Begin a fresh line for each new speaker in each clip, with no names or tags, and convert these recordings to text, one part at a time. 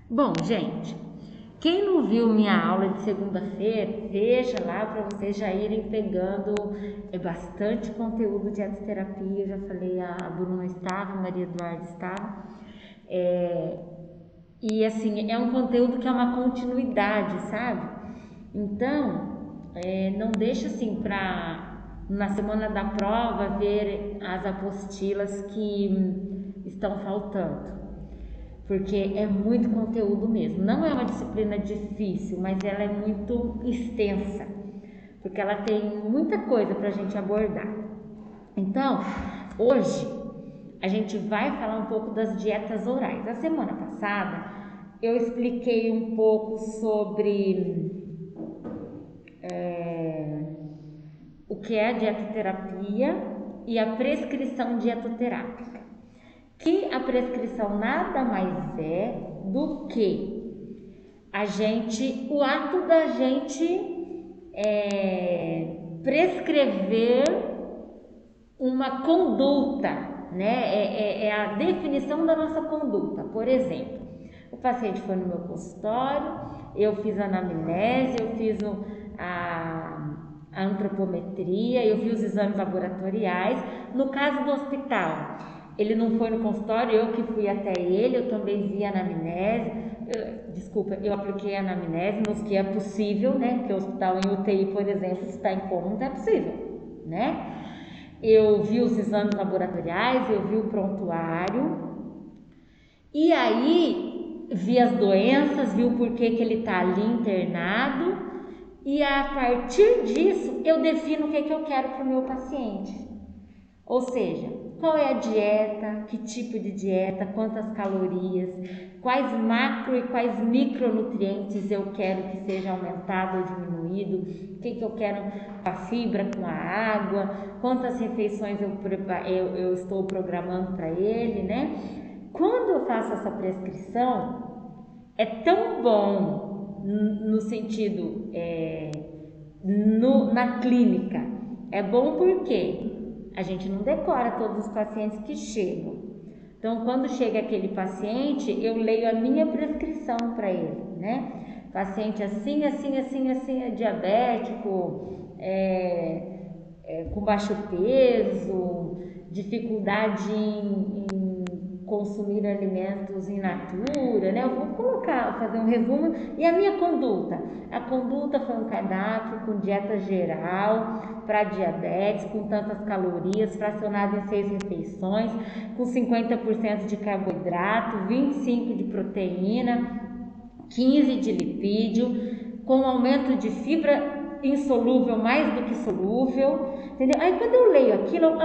Bom, gente, quem não viu minha aula de segunda-feira, veja lá para vocês já irem pegando bastante conteúdo de dietoterapia. Eu já falei, a Bruna estava, a Maria Eduarda estava. E assim, é um conteúdo que é uma continuidade, sabe? Então, não deixa assim para na semana da prova ver as apostilas que estão faltando, porque é muito conteúdo mesmo. Não é uma disciplina difícil, mas ela é muito extensa, porque ela tem muita coisa para a gente abordar. Então, hoje a gente vai falar um pouco das dietas orais. A semana passada eu expliquei um pouco sobre o que é a dietoterapia e a prescrição dietoterápica. Que a prescrição nada mais é do que o ato da gente prescrever uma conduta, né? É a definição da nossa conduta. Por exemplo, o paciente foi no meu consultório, eu fiz a anamnese, eu fiz a antropometria, eu vi os exames laboratoriais. No caso do hospital, ele não foi no consultório, eu que fui até ele, eu também vi a anamnese. Eu apliquei a anamnese nos que é possível, né? Porque o hospital em UTI, por exemplo, se está em coma, não é possível, né? Eu vi os exames laboratoriais, eu vi o prontuário, e aí vi as doenças, vi o porquê que ele está ali internado, e a partir disso eu defino o que eu quero para o meu paciente. Ou seja, qual é a dieta, que tipo de dieta, quantas calorias, quais macro e quais micronutrientes eu quero que seja aumentado ou diminuído, o que eu quero com a fibra, com a água, quantas refeições eu estou programando para ele, né? Quando eu faço essa prescrição, é tão bom no sentido, na clínica. É bom porque a gente não decora todos os pacientes que chegam. Então, quando chega aquele paciente, eu leio a minha prescrição para ele, né? Paciente assim, assim, assim, assim, é diabético, com baixo peso, dificuldade em consumir alimentos in natura, né? Eu vou fazer um resumo. E a minha conduta? A conduta foi um cardápio com dieta geral para diabetes, com tantas calorias, fracionado em 6 refeições, com 50% de carboidrato, 25% de proteína, 15% de lipídio, com aumento de fibra insolúvel mais do que solúvel, entendeu? Aí quando eu leio aquilo,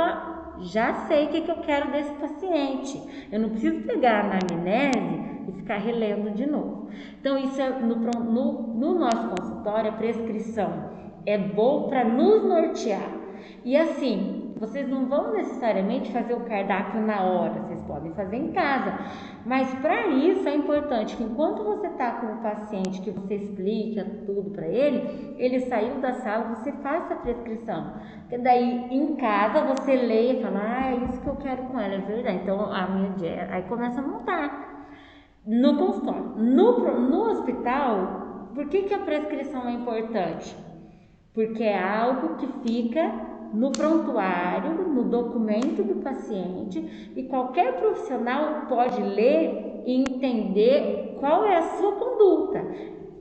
já sei o que eu quero desse paciente. Eu não preciso pegar a anamnese e ficar relendo de novo. Então, isso é no nosso consultório, a prescrição é bom para nos nortear. E assim, vocês não vão necessariamente fazer o cardápio na hora, vocês podem fazer em casa. Mas para isso é importante que enquanto você está com o paciente, que você explica tudo para ele saiu da sala, você faça a prescrição. Porque daí em casa você lê e fala, é isso que eu quero com ela, é verdade. Então a minha dieta, aí começa a montar. No consultório, no hospital, por que a prescrição é importante? Porque é algo que fica no prontuário, no documento do paciente, e qualquer profissional pode ler e entender qual é a sua conduta,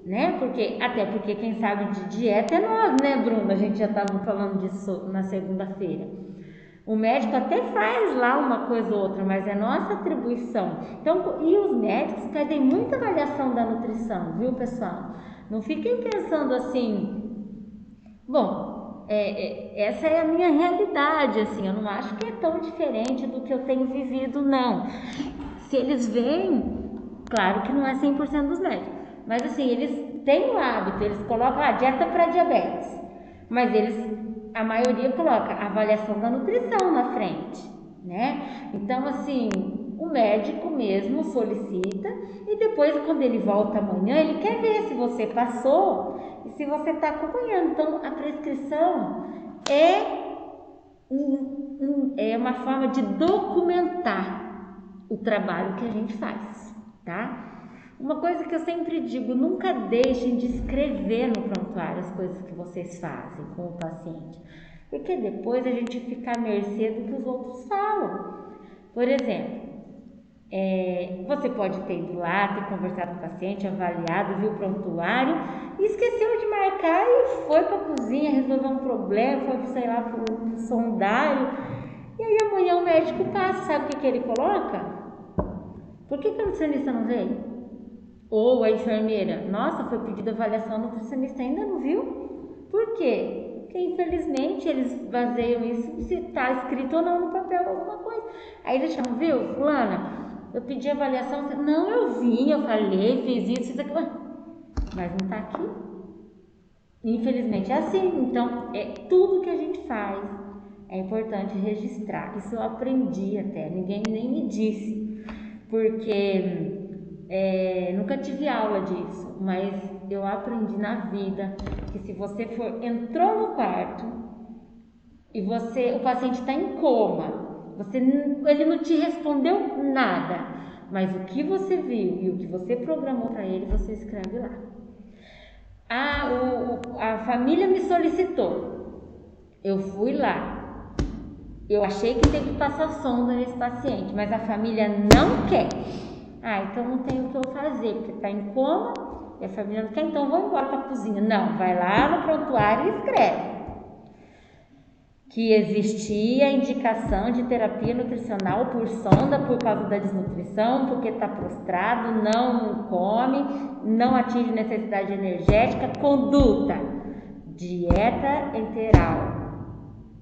né? Até porque quem sabe de dieta é nós, né, Bruna? A gente já estava falando disso na segunda-feira. O médico até faz lá uma coisa ou outra, mas é nossa atribuição. Então, e os médicos pedem muita avaliação da nutrição, viu, pessoal? Não fiquem pensando assim, bom, essa é a minha realidade, assim, eu não acho que é tão diferente do que eu tenho vivido, não. Se eles veem, claro que não é 100% dos médicos, mas assim, eles têm o hábito, eles colocam a dieta para diabetes, mas a maioria coloca a avaliação da nutrição na frente, né? Então, assim, o médico mesmo solicita e depois, quando ele volta amanhã, ele quer ver se você passou e se você está acompanhando. Então, a prescrição é uma forma de documentar o trabalho que a gente faz, tá? Uma coisa que eu sempre digo, nunca deixem de escrever no prontuário as coisas que vocês fazem com o paciente, porque depois a gente fica à mercê do que os outros falam. Por exemplo, você pode ter ido lá, ter conversado com o paciente, avaliado, viu o prontuário e esqueceu de marcar e foi para a cozinha resolver um problema, foi, sei lá, para o sondário. E aí amanhã o médico passa, sabe o que ele coloca? Por que a nutricionista não veio? Ou a enfermeira, nossa, foi pedida avaliação, a nutricionista ainda não viu? Por quê? Porque infelizmente eles baseiam isso se está escrito ou não no papel alguma coisa. Aí eles chamam, viu, fulana, eu pedi avaliação, não, eu vim, eu falei, fiz isso, aquilo, mas não está aqui. Infelizmente é assim, então tudo que a gente faz é importante registrar. Isso eu aprendi até, ninguém nem me disse, porque nunca tive aula disso, mas eu aprendi na vida que se você entrou no quarto e o paciente está em coma, ele não te respondeu nada, mas o que você viu e o que você programou para ele, você escreve lá. A família me solicitou, eu fui lá, eu achei que tem que passar sonda nesse paciente, mas a família não quer. Então não tem o que eu fazer, porque está em coma e a família não quer, então vou embora para a cozinha. Não, vai lá no prontuário e escreve que existia indicação de terapia nutricional por sonda por causa da desnutrição, porque está prostrado, não come, não atinge necessidade energética, conduta, dieta enteral,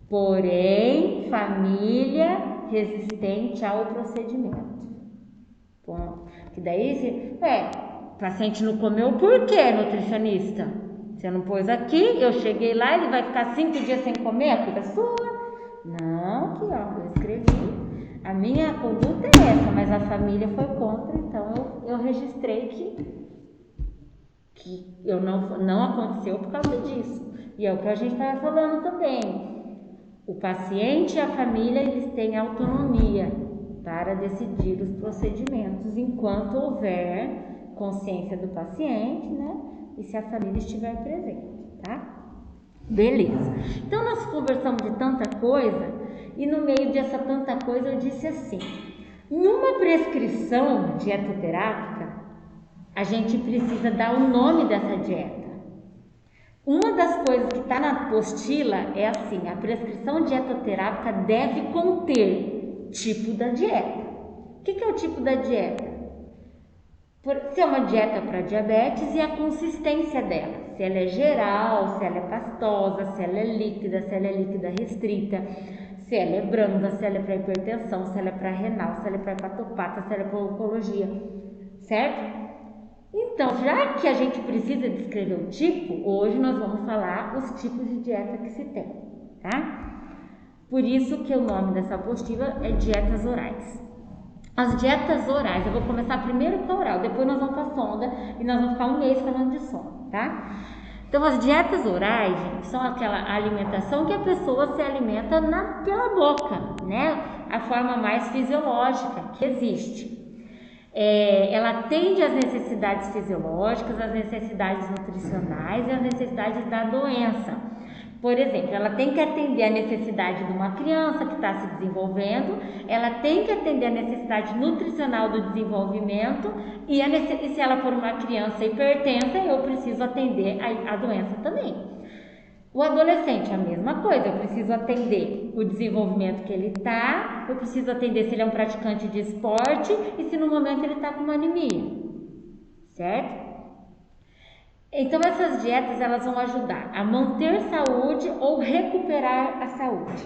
porém família resistente ao procedimento. Bom, que daí, o paciente não comeu, por quê, nutricionista? Você não pôs aqui, eu cheguei lá, ele vai ficar 5 dias sem comer, a culpa é sua? Não, aqui ó, eu escrevi, a minha conduta é essa, mas a família foi contra, então eu registrei que não aconteceu por causa disso. E é o que a gente estava falando também. O paciente e a família, eles têm autonomia para decidir os procedimentos enquanto houver consciência do paciente, né? E se a família estiver presente, tá? Beleza. Então nós conversamos de tanta coisa e no meio dessa tanta coisa eu disse assim: em uma prescrição dietoterápica, a gente precisa dar o nome dessa dieta. Uma das coisas que está na apostila é assim: a prescrição dietoterápica deve conter tipo da dieta. O que é o tipo da dieta? Se é uma dieta para diabetes e a consistência dela, se ela é geral, se ela é pastosa, se ela é líquida restrita, se ela é branda, se ela é para hipertensão, se ela é para renal, se ela é para hepatopata, se ela é para oncologia, certo? Então, já que a gente precisa descrever o tipo, hoje nós vamos falar os tipos de dieta que se tem, tá? Por isso que o nome dessa apostila é dietas orais. As dietas orais, eu vou começar primeiro com a oral, depois nós vamos para a sonda e nós vamos ficar um mês falando de sonda, tá? Então, as dietas orais, gente, são aquela alimentação que a pessoa se alimenta pela boca, né? A forma mais fisiológica que existe. Ela atende às necessidades fisiológicas, às necessidades nutricionais e às necessidades da doença. Por exemplo, ela tem que atender a necessidade de uma criança que está se desenvolvendo, ela tem que atender a necessidade nutricional do desenvolvimento e se ela for uma criança hipertensa, eu preciso atender a doença também. O adolescente, a mesma coisa, eu preciso atender o desenvolvimento que ele está, eu preciso atender se ele é um praticante de esporte e se no momento ele está com uma anemia, certo? Então essas dietas elas vão ajudar a manter saúde ou recuperar a saúde.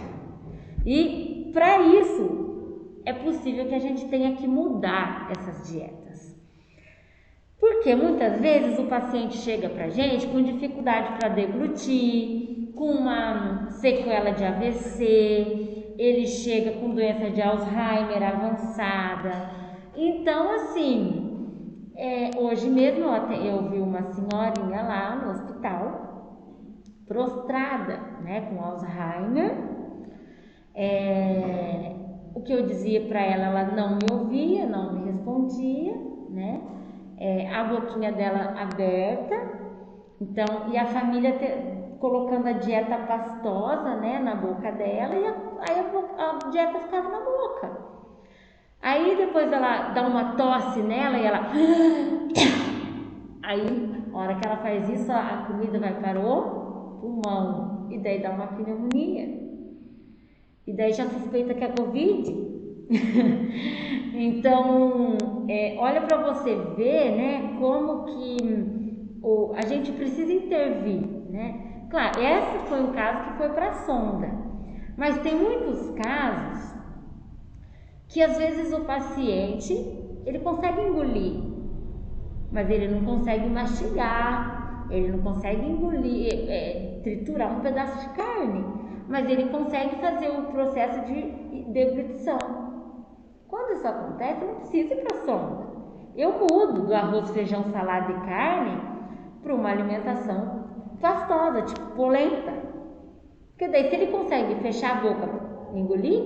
E para isso é possível que a gente tenha que mudar essas dietas. Porque muitas vezes o paciente chega para a gente com dificuldade para deglutir, com uma sequela de AVC, ele chega com doença de Alzheimer avançada. Então, assim, hoje mesmo eu vi uma senhorinha lá no hospital, prostrada, né, com Alzheimer. O que eu dizia para ela, ela não me ouvia, não me respondia, né? a boquinha dela aberta, então, e a família colocando a dieta pastosa, né, na boca dela, e aí a dieta ficava na boca. Aí depois ela dá uma tosse nela e ela... Aí, a hora que ela faz isso, a comida vai para o pulmão, e daí dá uma pneumonia. E daí já suspeita que é Covid. Então, olha para você ver, né, como que a gente precisa intervir, né? Claro, esse foi um caso que foi para a sonda, mas tem muitos casos que às vezes o paciente, ele consegue engolir, mas ele não consegue mastigar, ele não consegue engolir, triturar um pedaço de carne, mas ele consegue fazer o processo de deglutição. Quando isso acontece, não precisa ir para a sonda. Eu mudo do arroz, feijão, salada e carne para uma alimentação pastosa, tipo polenta. Porque daí se ele consegue fechar a boca e engolir,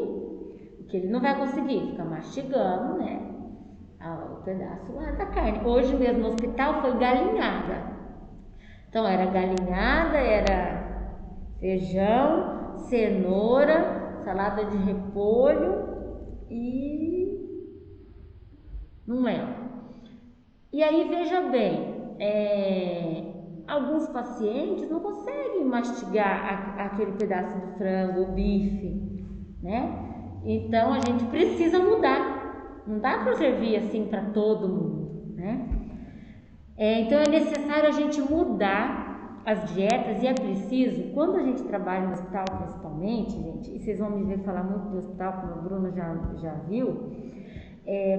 que ele não vai conseguir, fica mastigando, né, o pedaço lá da carne. Hoje mesmo no hospital foi galinhada. Então era galinhada, era feijão, cenoura, salada de repolho e não lembro. E aí veja bem, alguns pacientes não conseguem mastigar aquele pedaço de frango, o bife, né? Então a gente precisa mudar, não dá para servir assim para todo mundo, né? Então é necessário a gente mudar as dietas e é preciso, quando a gente trabalha no hospital principalmente, gente, e vocês vão me ver falar muito do hospital, como o Bruno já viu,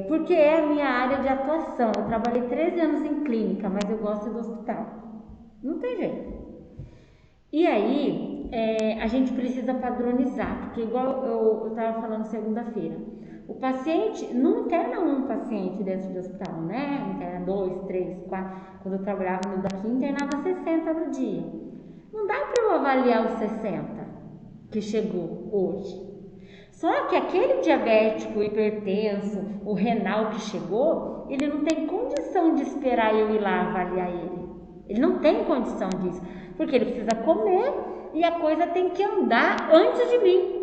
porque é a minha área de atuação. Eu trabalhei 13 anos em clínica, mas eu gosto do hospital, não tem jeito. E aí, a gente precisa padronizar, porque igual eu estava falando segunda-feira, o paciente, não interna um paciente dentro do hospital, né? Interna 2, 3, 4, quando eu trabalhava no daqui, internava 60 no dia. Não dá para eu avaliar os 60 que chegou hoje. Só que aquele diabético, hipertenso, o renal que chegou, ele não tem condição de esperar eu ir lá avaliar ele. Ele não tem condição disso, porque ele precisa comer e a coisa tem que andar antes de mim.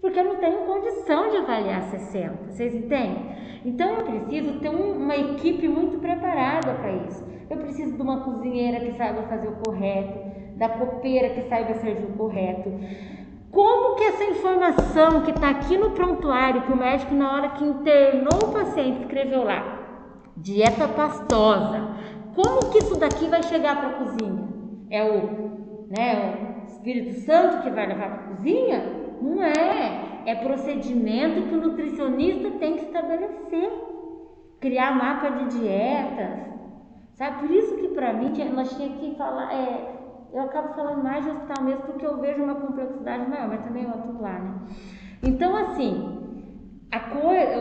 Porque eu não tenho condição de avaliar 60, vocês entendem? Então eu preciso ter uma equipe muito preparada para isso. Eu preciso de uma cozinheira que saiba fazer o correto, da copeira que saiba servir o correto. Como que essa informação que está aqui no prontuário, que o médico na hora que internou o paciente escreveu lá, dieta pastosa, como que isso daqui vai chegar para a cozinha? É o Espírito Santo que vai levar para a cozinha? Não é procedimento que o nutricionista tem que estabelecer, criar mapa de dietas, sabe? Por isso que para mim nós tínhamos que falar, eu acabo falando mais de hospital mesmo porque eu vejo uma complexidade maior, mas também eu atuo lá, né? Então assim,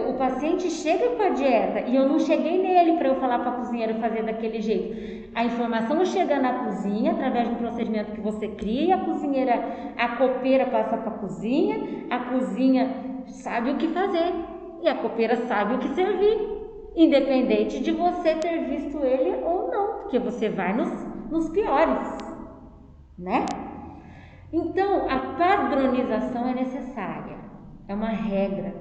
o paciente chega com a dieta e eu não cheguei nele para eu falar para a cozinheira fazer daquele jeito. A informação chega na cozinha através de um procedimento que você cria, a cozinheira, a copeira passa para a cozinha sabe o que fazer e a copeira sabe o que servir, independente de você ter visto ele ou não, porque você vai nos piores, né? Então a padronização é necessária, é uma regra.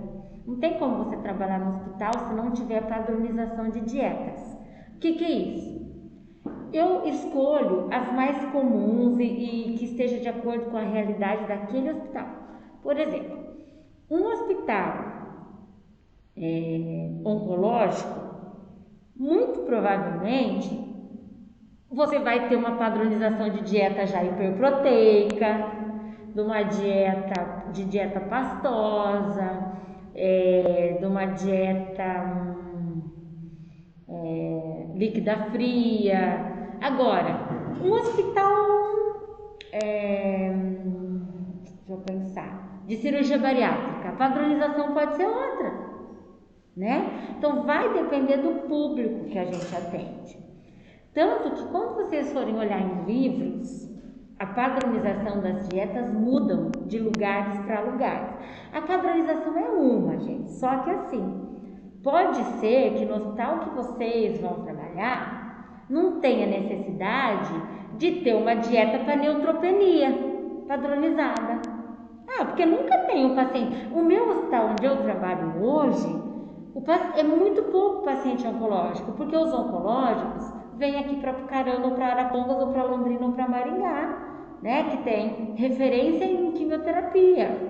Não tem como você trabalhar no hospital se não tiver padronização de dietas. O que é isso? Eu escolho as mais comuns e que esteja de acordo com a realidade daquele hospital. Por exemplo, um hospital oncológico, muito provavelmente, você vai ter uma padronização de dieta já hiperproteica, de uma dieta pastosa, de uma dieta líquida fria. Agora, um hospital, deixa eu pensar, de cirurgia bariátrica, a padronização pode ser outra, né? Então vai depender do público que a gente atende. Tanto que quando vocês forem olhar em livros, a padronização das dietas mudam de lugares para lugares. A padronização é uma, gente, só que assim, Pode ser que no hospital que vocês vão trabalhar não tenha necessidade de ter uma dieta para neutropenia padronizada. Porque nunca tem um paciente. O meu hospital onde eu trabalho hoje, é muito pouco paciente oncológico, porque os oncológicos vêm aqui para Pucarana, ou para Arapongas, ou para Londrina, ou para Maringá, né? Que tem referência em quimioterapia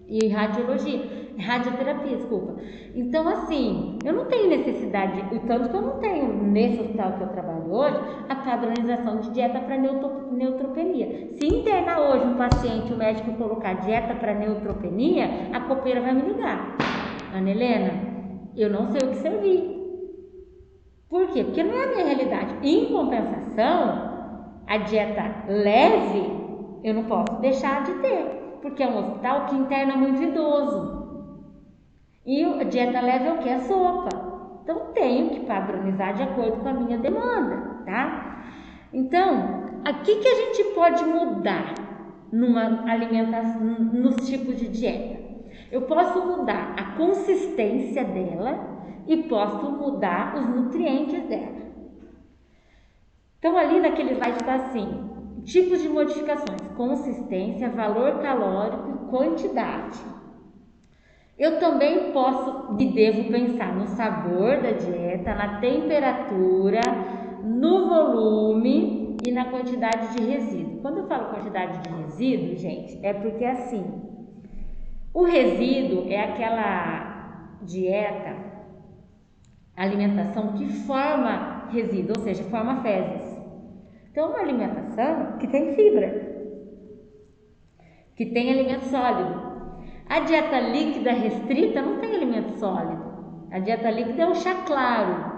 e radioterapia, desculpa. Então, assim, eu não tenho necessidade, o tanto que eu não tenho nesse hospital que eu trabalho hoje, a padronização de dieta para neutropenia. Se internar hoje um paciente, o médico colocar dieta para neutropenia, a copeira vai me ligar. Ana Helena, eu não sei o que servir. Por quê? Porque não é a minha realidade. Em compensação, a dieta leve, eu não posso deixar de ter. Porque é um hospital que interna muito idoso. E a dieta leve é o que? É sopa. Então, tenho que padronizar de acordo com a minha demanda, tá? Então, aqui que a gente pode mudar numa alimentação, nos tipos de dieta? Eu posso mudar a consistência dela e posso mudar os nutrientes dela. Então, ali naquele slide está assim: tipos de modificações: consistência, valor calórico e quantidade. Eu também posso e devo pensar no sabor da dieta, na temperatura, no volume e na quantidade de resíduo. Quando eu falo quantidade de resíduo, gente, é porque assim, o resíduo é aquela dieta, alimentação que forma resíduo, ou seja, forma fezes. Então, uma alimentação que tem fibra, que tem alimento sólido. A dieta líquida restrita não tem alimento sólido. A dieta líquida é o chá claro,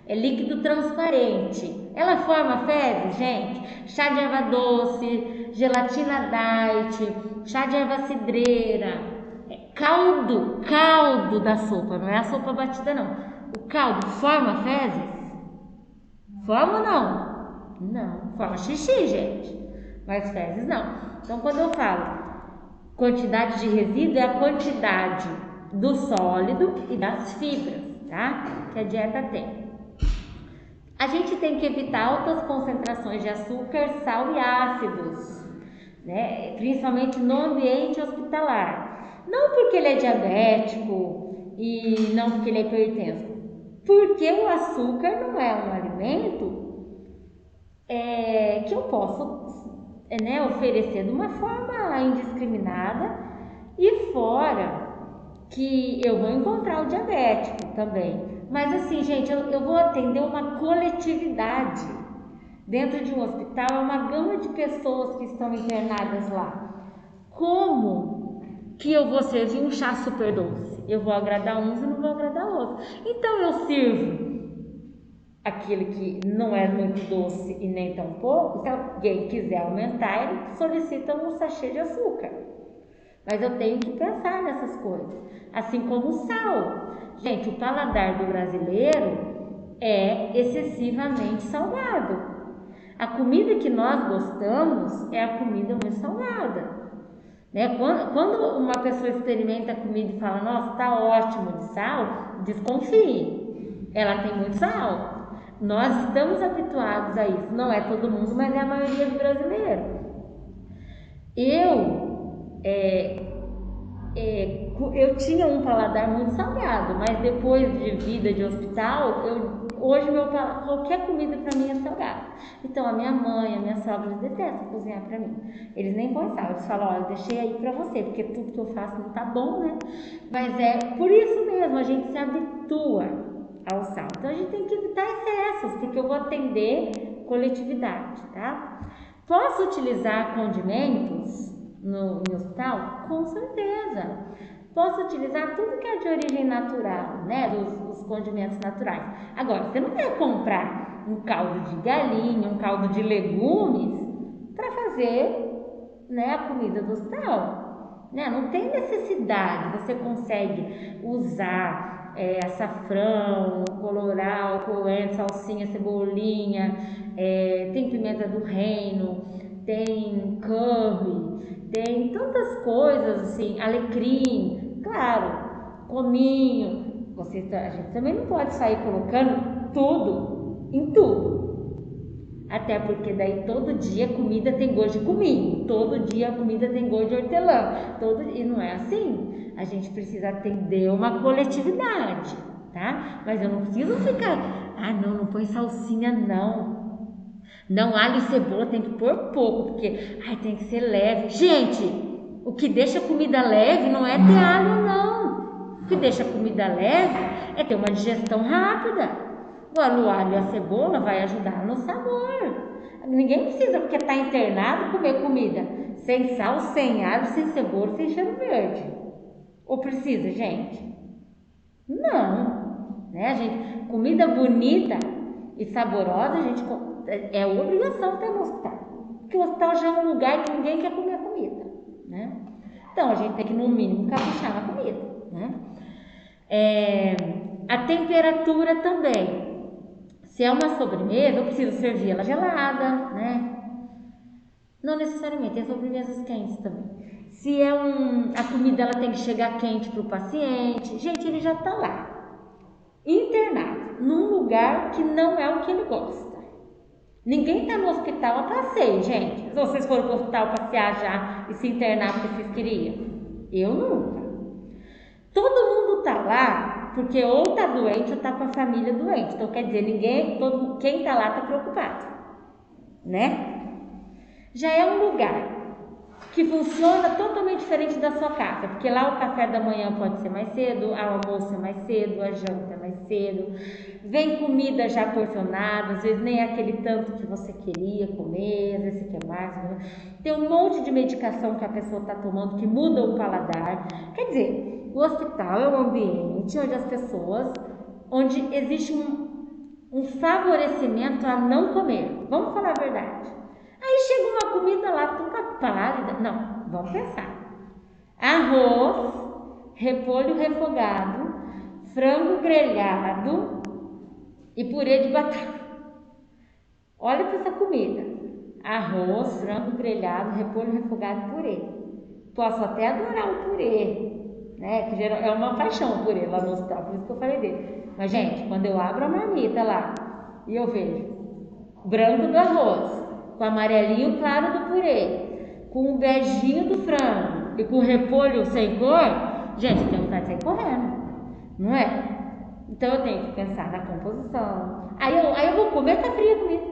é líquido transparente. Ela forma fezes, gente? Chá de erva doce, gelatina diet, chá de erva cidreira, caldo da sopa, não é a sopa batida não. O caldo forma fezes? Forma ou não? Não, forma xixi, gente, mas fezes não. Então, quando eu falo quantidade de resíduo, é a quantidade do sólido e das fibras, tá? Que a dieta tem. A gente tem que evitar altas concentrações de açúcar, sal e ácidos, né? Principalmente no ambiente hospitalar. Não porque ele é diabético e não porque ele é hipertenso, porque o açúcar não é um alimento que eu posso oferecer de uma forma indiscriminada, e fora que eu vou encontrar o diabético também. Mas assim, gente, eu vou atender uma coletividade. Dentro de um hospital é uma gama de pessoas que estão internadas lá. Como que eu vou servir um chá super doce? Eu vou agradar uns e não vou agradar outros. Então eu sirvo aquele que não é muito doce e nem tão pouco. Se alguém quiser aumentar, ele solicita um sachê de açúcar. Mas eu tenho que pensar nessas coisas. Assim como o sal. Gente, o paladar do brasileiro é excessivamente salgado. A comida que nós gostamos é a comida muito salgada. Né? Quando uma pessoa experimenta a comida e fala, nossa, tá ótimo de sal, desconfie. Ela tem muito sal. Nós estamos habituados a isso. Não é todo mundo, mas é a maioria do brasileiro. Eu tinha um paladar muito salgado, mas depois de vida de hospital, hoje qualquer comida para mim é salgada. Então a minha mãe, a minha sogra, eles detestam cozinhar para mim. Eles nem põem sal, eles falam, olha, eu deixei aí para você, porque tudo que eu faço não tá bom, né? Mas é por isso mesmo, a gente se habitua ao sal. Então a gente tem que evitar excessos, porque eu vou atender coletividade, tá? Posso utilizar condimentos no hospital? Com certeza. Posso utilizar tudo que é de origem natural, né? Os condimentos naturais. Agora, você não vai comprar um caldo de galinha, um caldo de legumes para fazer, né, a comida do hospital. Né? Não tem necessidade. Você consegue usar açafrão, colorau, coentro, salsinha, cebolinha, tem pimenta do reino, tem curry, tem tantas coisas assim, alecrim, claro, cominho, a gente também não pode sair colocando tudo em tudo. Até porque daí todo dia a comida tem gosto de cominho, todo dia a comida tem gosto de hortelã, e não é assim. A gente precisa atender uma coletividade, tá? Mas eu não preciso ficar, não põe salsinha não. Não, alho e cebola tem que pôr pouco, porque tem que ser leve. Gente, o que deixa a comida leve não é ter alho não. O que deixa a comida leve é ter uma digestão rápida. Agora, o alho e a cebola vai ajudar no sabor. Ninguém precisa, porque está internado, comer comida sem sal, sem alho, sem cebola, sem cheiro verde. Ou precisa, gente? Não. Né? Comida bonita e saborosa, é obrigação ter no hospital. Porque o hospital já é um lugar que ninguém quer comer a comida. Né? Então, a gente tem que, no mínimo, caprichar na comida. Né? A temperatura também. Se é uma sobremesa, eu preciso servir ela gelada, né? Não necessariamente, tem sobremesas quentes também. Se é a comida, ela tem que chegar quente para o paciente. Gente, ele já está lá, internado, num lugar que não é o que ele gosta. Ninguém está no hospital a passeio, gente. Se vocês foram para o hospital passear já e se internar porque vocês queriam. Eu nunca. Todo mundo está lá porque ou está doente ou está com a família doente. Então, quer dizer, quem está lá está preocupado, né? Já é um lugar que funciona totalmente diferente da sua casa, porque lá o café da manhã pode ser mais cedo, o almoço é mais cedo, a janta é mais cedo, vem comida já porcionada, às vezes nem é aquele tanto que você queria comer, às vezes você quer mais, né? Tem um monte de medicação que a pessoa está tomando que muda o paladar. Quer dizer, o hospital é um ambiente onde existe um favorecimento a não comer. Vamos falar a verdade. Aí chega uma comida lá toda pálida. Não, vamos pensar. Arroz, repolho refogado, frango grelhado e purê de batata. Olha para essa comida. Arroz, frango grelhado, repolho refogado e purê. Posso até adorar o purê, né? Que é uma paixão o purê lá no hospital, por isso que eu falei dele. Mas, gente, quando eu abro a marmita lá e eu vejo branco do arroz, com amarelinho claro do purê, com o beijinho do frango e com o repolho sem cor, gente, eu tenho vontade de sair correndo, não é? Então eu tenho que pensar na composição. Aí eu vou comer, tá fria a comida,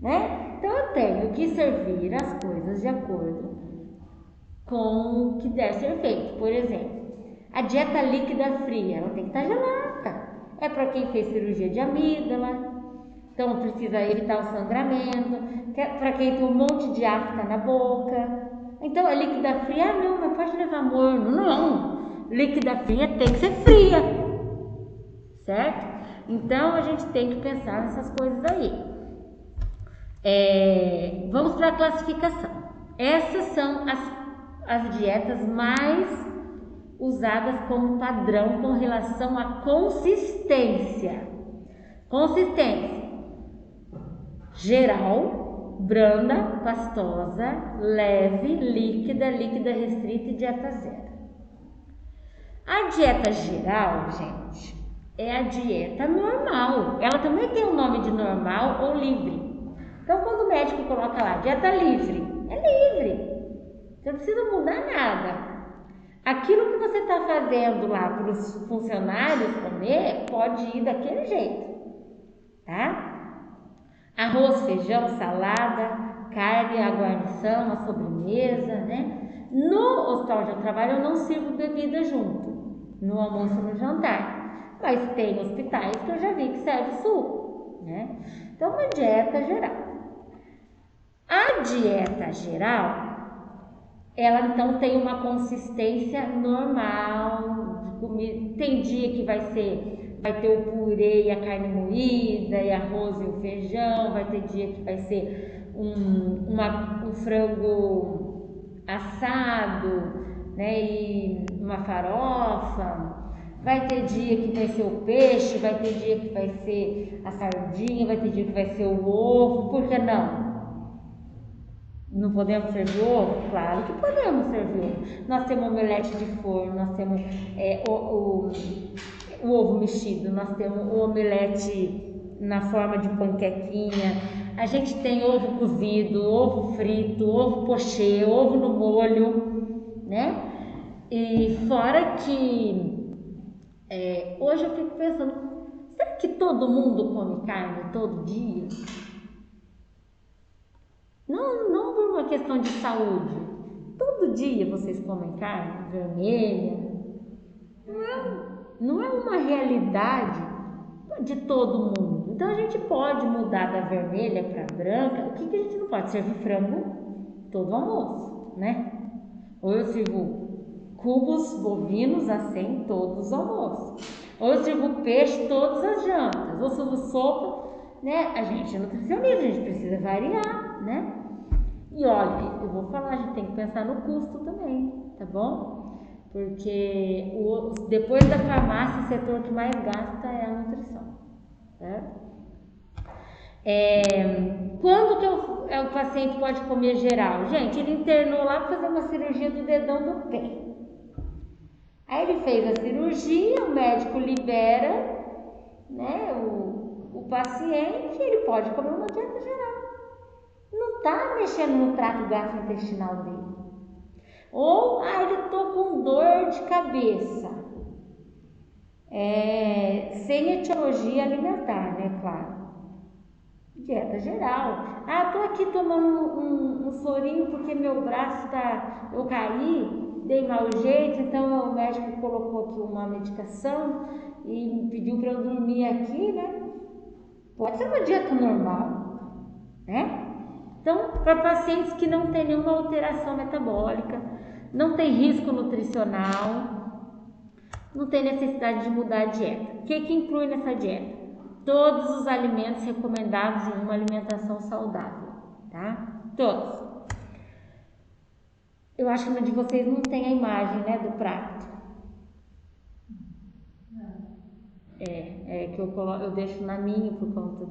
né? Então eu tenho que servir as coisas de acordo com o que deve ser feito. Por exemplo, a dieta líquida fria, ela tem que estar gelada. É para quem fez cirurgia de amígdala, então precisa evitar o sangramento, para quem tem um monte de afta na boca. Então a líquida fria, não, mas pode levar morno. Não, líquida fria tem que ser fria, certo? Então a gente tem que pensar nessas coisas aí. Vamos para a classificação. Essas são as dietas mais usadas como padrão com relação à consistência. Consistência geral, branda, pastosa, leve, líquida, líquida restrita e dieta zero. A dieta geral, gente, é a dieta normal. Ela também tem o nome de normal ou livre. Então, quando o médico coloca lá dieta livre, é livre. Você não precisa mudar nada. Aquilo que você está fazendo lá para os funcionários comer, pode ir daquele jeito, tá? Arroz, feijão, salada, carne, a guarnição, a sobremesa, né? No hospital onde eu trabalho, eu não sirvo bebida junto, no almoço e no jantar. Mas tem hospitais que eu já vi que serve suco, né? Então, uma dieta geral. A dieta geral, ela então tem uma consistência normal de comida. Tem dia que vai ter o purê e a carne moída, e arroz e o feijão. Vai ter dia que vai ser um frango assado, né, e uma farofa. Vai ter dia que vai ser o peixe, vai ter dia que vai ser a sardinha, vai ter dia que vai ser o ovo. Por que não? Não podemos servir ovo? Claro que podemos servir ovo. Nós temos omelete de forno, nós temos o ovo mexido, nós temos o omelete na forma de panquequinha, a gente tem ovo cozido, ovo frito, ovo pochê, ovo no molho, né? E fora que hoje eu fico pensando, será que todo mundo come carne todo dia? Não por uma questão de saúde. Todo dia vocês comem carne vermelha. Não é uma realidade de todo mundo. Então a gente pode mudar da vermelha para branca. O que a gente não pode? Servir frango todo almoço, né? Ou eu sirvo cubos bovinos assim todos os almoços. Ou eu sirvo peixe todas as jantas. Ou sirvo sopa, né? A gente é nutricionista, a gente precisa variar, né? E olha, eu vou falar, a gente tem que pensar no custo também, tá bom? Porque depois da farmácia, o setor que mais gasta é a nutrição, certo? Quando que o paciente pode comer geral? Gente, ele internou lá para fazer uma cirurgia do dedão do pé. Aí ele fez a cirurgia, o médico libera, né, o paciente, ele pode comer uma dieta geral. Não está mexendo no trato gastrointestinal dele. Ou, ele tô com dor de cabeça. Sem etiologia alimentar, né, claro. Dieta geral. Tô aqui tomando um sorinho porque meu braço eu caí, dei mau jeito, então o médico colocou aqui uma medicação e pediu para eu dormir aqui, né? Pode ser uma dieta normal, né? Então, para pacientes que não têm nenhuma alteração metabólica, não tem risco nutricional, não tem necessidade de mudar a dieta. O que inclui nessa dieta? Todos os alimentos recomendados em uma alimentação saudável, tá? Todos. Eu acho que no de vocês não tem a imagem, né, do prato. Que eu deixo na minha por conta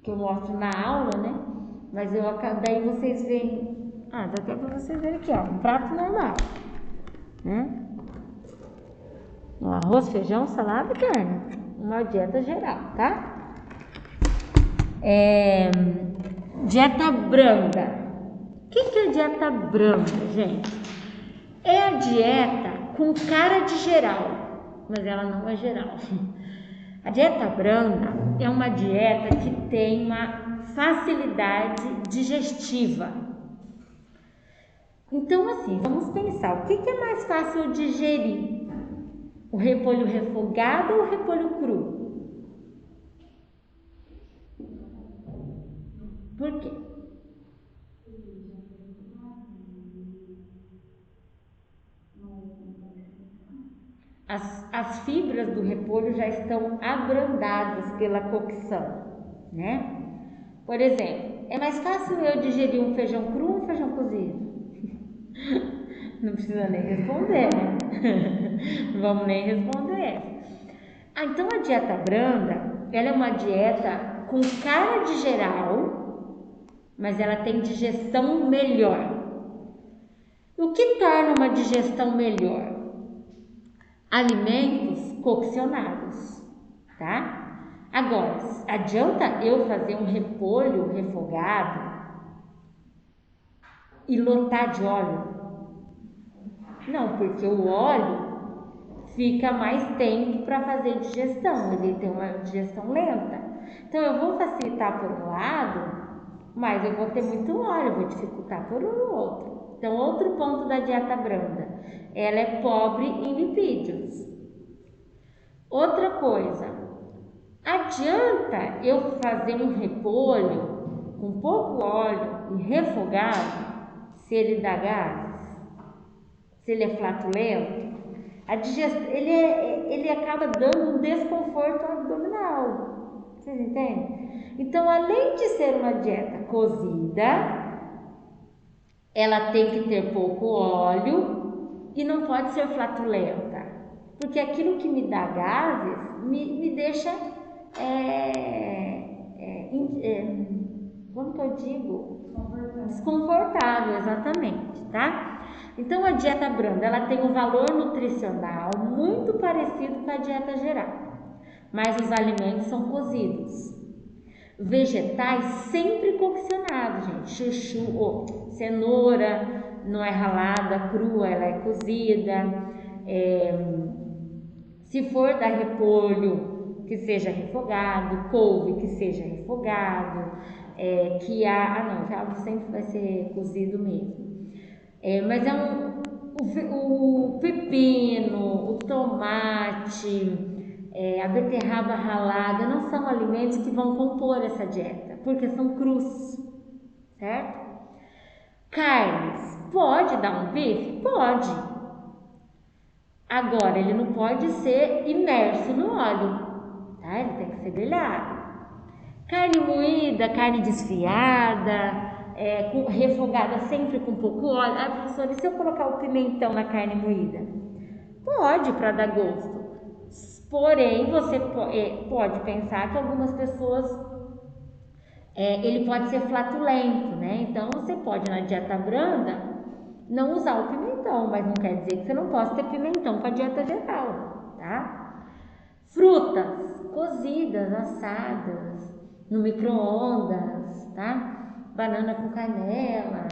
que eu mostro na aula, né? Mas daí vocês veem, dá até para vocês verem aqui, ó, um prato normal, né? Arroz, feijão, salada e carne. Uma dieta geral, tá? Dieta branda. O que é dieta branda, gente? É a dieta com cara de geral, mas ela não é geral. A dieta branda é uma dieta que tem uma facilidade digestiva. Então, assim, vamos pensar, o que é mais fácil digerir? O repolho refogado ou o repolho cru? Por quê? As fibras do repolho já estão abrandadas pela cocção, né? Por exemplo, é mais fácil eu digerir um feijão cru ou um feijão cozido? Não precisa nem responder, né? Não vamos nem responder. Então a dieta branda, ela é uma dieta com cara de geral, mas ela tem digestão melhor. O que torna uma digestão melhor? Alimentos coccionados, tá? Agora, adianta eu fazer um repolho refogado e lotar de óleo? Não, porque o óleo fica mais tempo para fazer digestão, ele tem uma digestão lenta. Então eu vou facilitar por um lado, mas eu vou ter muito óleo, eu vou dificultar por outro. Então, outro ponto da dieta branda, ela é pobre em lipídios. Outra coisa, adianta eu fazer um repolho com pouco óleo e refogado, se ele dá gases, se ele é flatulento, ele acaba dando um desconforto abdominal. Vocês entendem? Então, além de ser uma dieta cozida, ela tem que ter pouco óleo e não pode ser flatulenta, porque aquilo que me dá gases me deixa como que eu digo? Desconfortável, exatamente, tá? Então a dieta branda, ela tem um valor nutricional muito parecido com a dieta geral, mas os alimentos são cozidos. Vegetais sempre coccionados, gente. Chuchu, cenoura não é ralada, crua, ela é cozida. Se for dar repolho, que seja refogado, couve, que seja refogado, quiabo sempre vai ser cozido mesmo. Mas o pepino, o tomate, a beterraba ralada não são alimentos que vão compor essa dieta, porque são crus, certo? Carnes, pode dar um bife? Pode. Agora, ele não pode ser imerso no óleo, tá? Ele tem que ser grelhado. Carne moída, carne desfiada, refogada sempre com pouco óleo. Ah, professora, e se eu colocar o pimentão na carne moída? Pode, para dar gosto. Porém, você pode pensar que algumas pessoas, ele pode ser flatulento, né? Então, você pode, na dieta branda, não usar o pimentão, mas não quer dizer que você não possa ter pimentão com a dieta geral, tá? Frutas cozidas, assadas, no micro-ondas, tá? Banana com canela,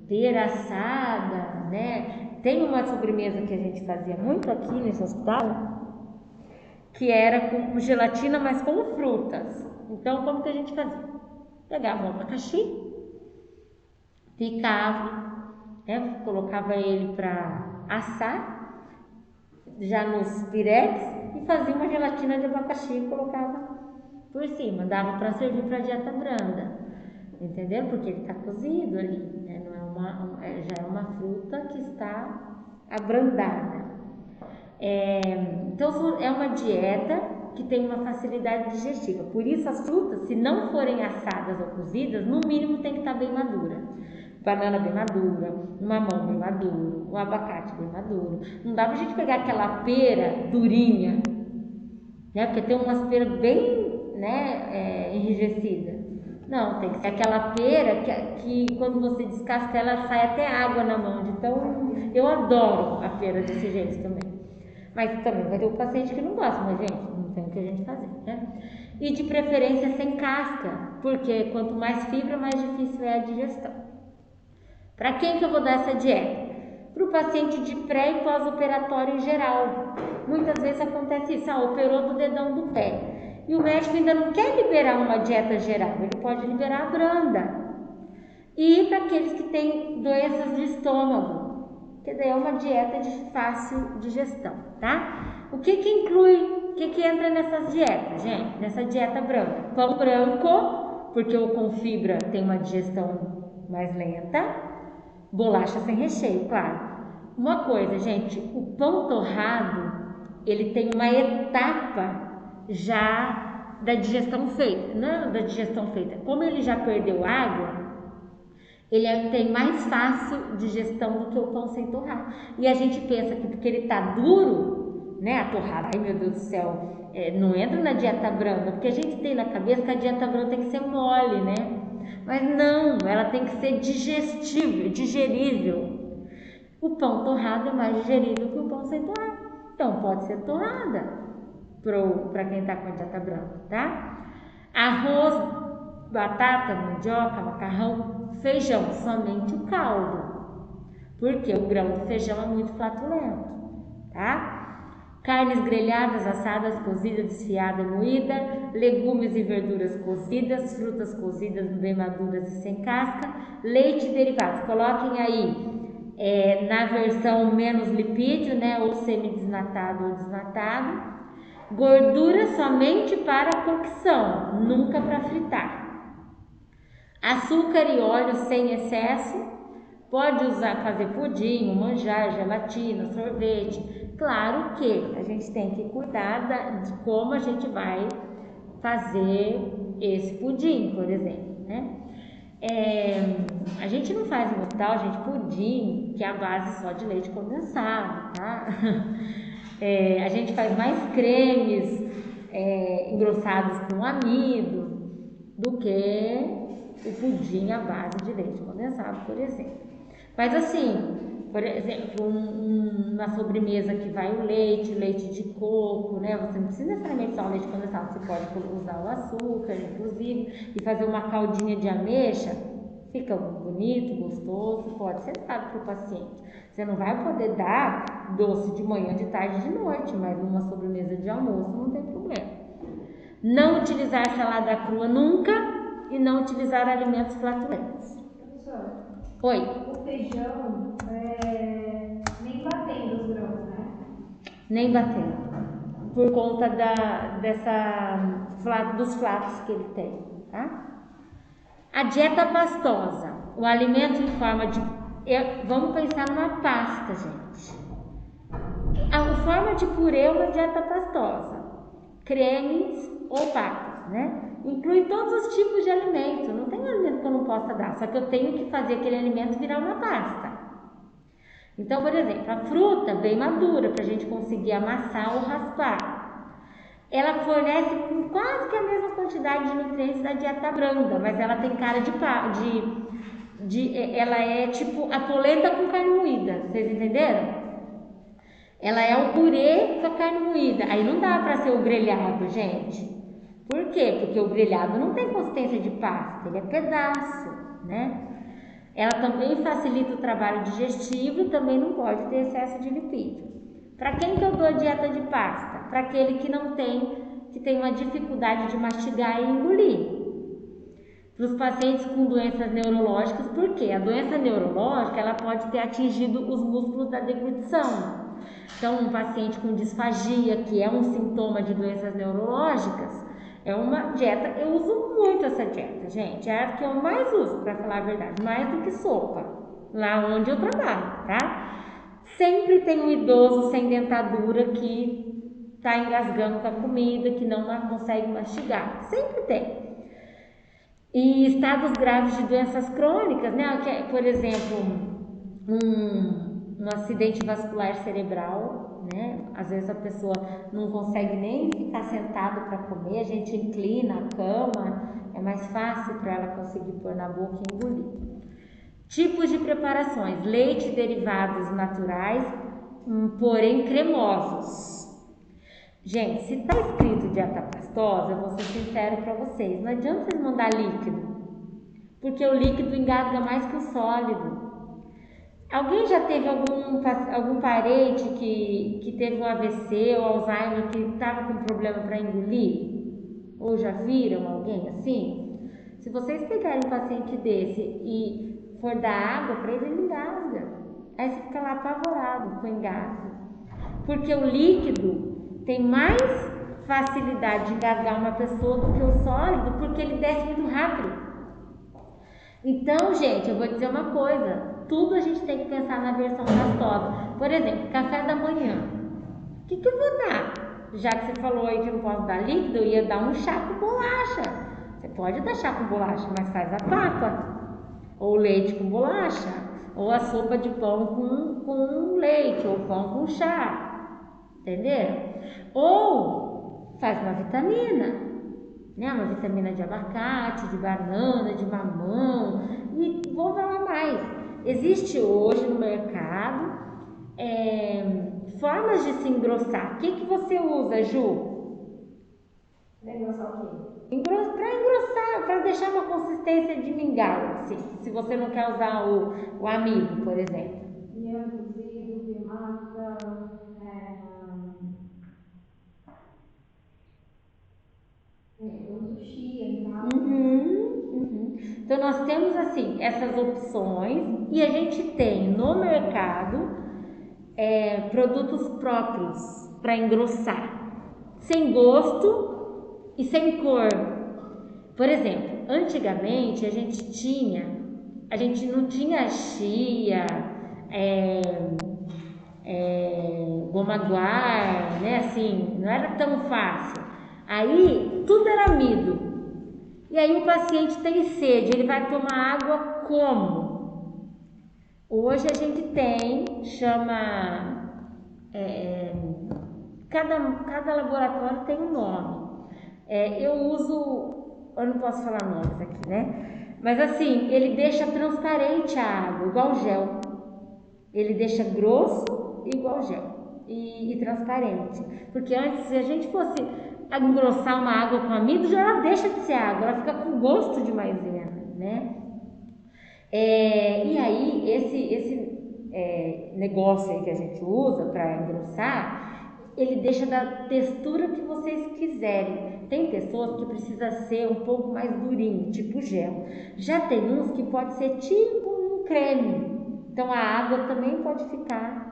pera assada, né? Tem uma sobremesa que a gente fazia muito aqui nesse hospital, que era com gelatina, mas com frutas. Então, como que a gente fazia? Pegava um abacaxi, picava, né? Colocava ele para assar, já nos pirex, e fazia uma gelatina de abacaxi e colocava por cima. Dava para servir para dieta branda, entendeu? Porque ele está cozido ali, né? Não já é uma fruta que está abrandada. Então é uma dieta que tem uma facilidade digestiva. Por isso as frutas, se não forem assadas ou cozidas, no mínimo tem que estar bem madura. Banana bem madura, um mamão bem maduro, um abacate bem maduro. Não dá pra gente pegar aquela pera durinha, né? Porque tem umas peras bem, né, enrijecidas. Não, tem que ser aquela pera que quando você descasca ela sai até água na mão. Então eu adoro a pera desse jeito também. Mas também vai ter o paciente que não gosta, mas gente, não tem o que a gente fazer, né? E de preferência sem casca, porque quanto mais fibra, mais difícil é a digestão. Para quem que eu vou dar essa dieta? Para o paciente de pré e pós-operatório em geral. Muitas vezes acontece isso, operou do dedão do pé. E o médico ainda não quer liberar uma dieta geral, ele pode liberar a branda. E para aqueles que têm doenças de estômago, que daí é uma dieta de fácil digestão, tá? O que inclui, o que entra nessas dietas, gente? Nessa dieta branca? Pão branco, porque o com fibra tem uma digestão mais lenta. Bolacha sem recheio, claro. Uma coisa, gente, o pão torrado, ele tem uma etapa já da digestão feita. Não da digestão feita. Como ele já perdeu água, ele tem mais fácil digestão do que o pão sem torrar. E a gente pensa que porque ele tá duro, né, a torrada, ai meu Deus do céu, não entra na dieta branda, porque a gente tem na cabeça que a dieta branda tem que ser mole, né? Mas não, ela tem que ser digerível. O pão torrado é mais digerível que o pão sem torrar. Então pode ser torrada para quem está com a dieta branca, tá? Arroz, batata, mandioca, macarrão, feijão, somente o caldo. Porque o grão do feijão é muito flatulento, tá? Carnes grelhadas, assadas, cozidas, desfiadas, moída, legumes e verduras cozidas, frutas cozidas bem maduras e sem casca, leite e derivados. Coloquem aí na versão menos lipídio, né, ou semidesnatado ou desnatado. Gordura somente para cocção, nunca para fritar. Açúcar e óleo sem excesso. Pode fazer pudim, manjar, gelatina, sorvete. Claro que a gente tem que cuidar de como a gente vai fazer esse pudim, por exemplo, né? A gente não faz no hospital, gente, pudim, que é a base só de leite condensado, tá? A gente faz mais cremes engrossados com amido, do que o pudim à base de leite condensado, por exemplo. Mas assim, por exemplo, uma sobremesa que vai o leite de coco, né? Você não precisa necessariamente só o leite condensado, você pode usar o açúcar, inclusive, e fazer uma caldinha de ameixa, fica bonito, gostoso, pode ser dado para o paciente. Você não vai poder dar doce de manhã, de tarde e de noite, mas numa sobremesa de almoço não tem problema. Não utilizar salada crua nunca e não utilizar alimentos flatulentos.
Professora,
Oi.
o feijão nem batendo os grãos, né?
Nem batendo. Por conta dos flatos que ele tem, tá? A dieta pastosa, o alimento em forma de... Vamos pensar numa pasta, gente. A forma de purê é uma dieta pastosa. Cremes ou pastas, né? Inclui todos os tipos de alimento. Não tem alimento que eu não possa dar, só que eu tenho que fazer aquele alimento virar uma pasta. Então, por exemplo, a fruta bem madura, para a gente conseguir amassar ou raspar. Ela fornece quase que a mesma quantidade de nutrientes da dieta branda, mas ela tem cara ela é tipo a polenta com carne moída, vocês entenderam? Ela é o purê com a carne moída, aí não dá para ser o grelhado, gente. Por quê? Porque o grelhado não tem consistência de pasta, ele é pedaço, né? Ela também facilita o trabalho digestivo e também não pode ter excesso de lipídio. Para quem que eu dou a dieta de pasta? Para aquele que tem uma dificuldade de mastigar e engolir. Para os pacientes com doenças neurológicas, por quê? A doença neurológica ela pode ter atingido os músculos da deglutição. Então, um paciente com disfagia, que é um sintoma de doenças neurológicas, é uma dieta, eu uso muito essa dieta, gente, é a que eu mais uso, para falar a verdade, mais do que sopa, lá onde eu trabalho, tá? Sempre tem um idoso sem dentadura que tá engasgando com a comida, que não consegue mastigar, sempre tem. E estados graves de doenças crônicas, né, que é, por exemplo, um acidente vascular cerebral, né? Às vezes a pessoa não consegue nem ficar sentado para comer, a gente inclina a cama, é mais fácil para ela conseguir pôr na boca e engolir. Tipos de preparações: leite e derivados naturais, porém cremosos. Gente, se tá escrito dieta pastosa, eu vou ser sincero para vocês, não adianta vocês mandar líquido, porque o líquido engasga mais que o sólido. Alguém já teve algum parente que teve um AVC ou Alzheimer que estava com problema para engolir? Ou já viram alguém assim? Se vocês pegarem um paciente desse e for dar água para ele, ele engasga. Aí você fica lá apavorado com engasgo. Porque o líquido tem mais facilidade de engasgar uma pessoa do que o sólido, porque ele desce muito rápido. Então, gente, eu vou dizer uma coisa, tudo a gente tem que pensar na versão pastosa. Por exemplo, café da manhã. O que eu vou dar? Já que você falou aí que eu não posso dar líquido, eu ia dar um chá com bolacha. Você pode dar chá com bolacha, mas faz a papa. Ou leite com bolacha. Ou a sopa de pão com leite, ou pão com chá. Entenderam? Ou faz uma vitamina. Né? Uma vitamina de abacate, de banana, de mamão, e vou falar mais. Existe hoje no mercado formas de se engrossar. O que você usa, Ju?
Para engrossar o quê?
Para engrossar, para deixar uma consistência de mingau, assim, se você não quer usar o amido, por exemplo.
Inhame cozido, pimenta, chia,
Então nós temos assim essas opções e a gente tem no mercado produtos próprios para engrossar, sem gosto e sem cor. Por exemplo, antigamente a gente não tinha chia, goma guar, né? Assim, não era tão fácil. Aí tudo era amido. E aí o paciente tem sede, ele vai tomar água como? Hoje a gente chama, cada laboratório tem um nome. Eu uso eu não posso falar nomes aqui, né? Mas assim, ele deixa transparente a água, igual gel. Ele deixa grosso igual gel e transparente. Porque antes, se a gente fosse engrossar uma água com amido, já ela deixa de ser água, ela fica com gosto de maisena, né? E aí, esse negócio aí que a gente usa para engrossar, ele deixa da textura que vocês quiserem. Tem pessoas que precisa ser um pouco mais durinho, tipo gel. Já tem uns que pode ser tipo um creme. Então a água também pode ficar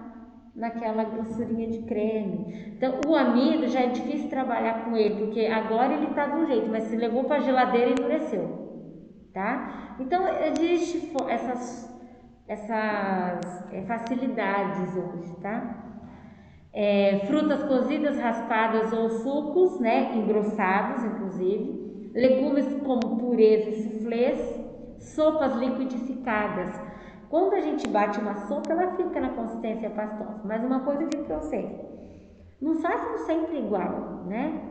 naquela grossurinha de creme. Então o amido já é difícil trabalhar com ele, porque agora ele tá de um jeito, mas se levou para a geladeira endureceu, tá? Então existe essas facilidades hoje, tá? Frutas cozidas, raspadas ou sucos, né, engrossados, inclusive, legumes como purês e suflês, sopas liquidificadas. Quando a gente bate uma sopa, ela fica na consistência pastosa. Mas uma coisa eu digo para vocês, não façam sempre igual, né?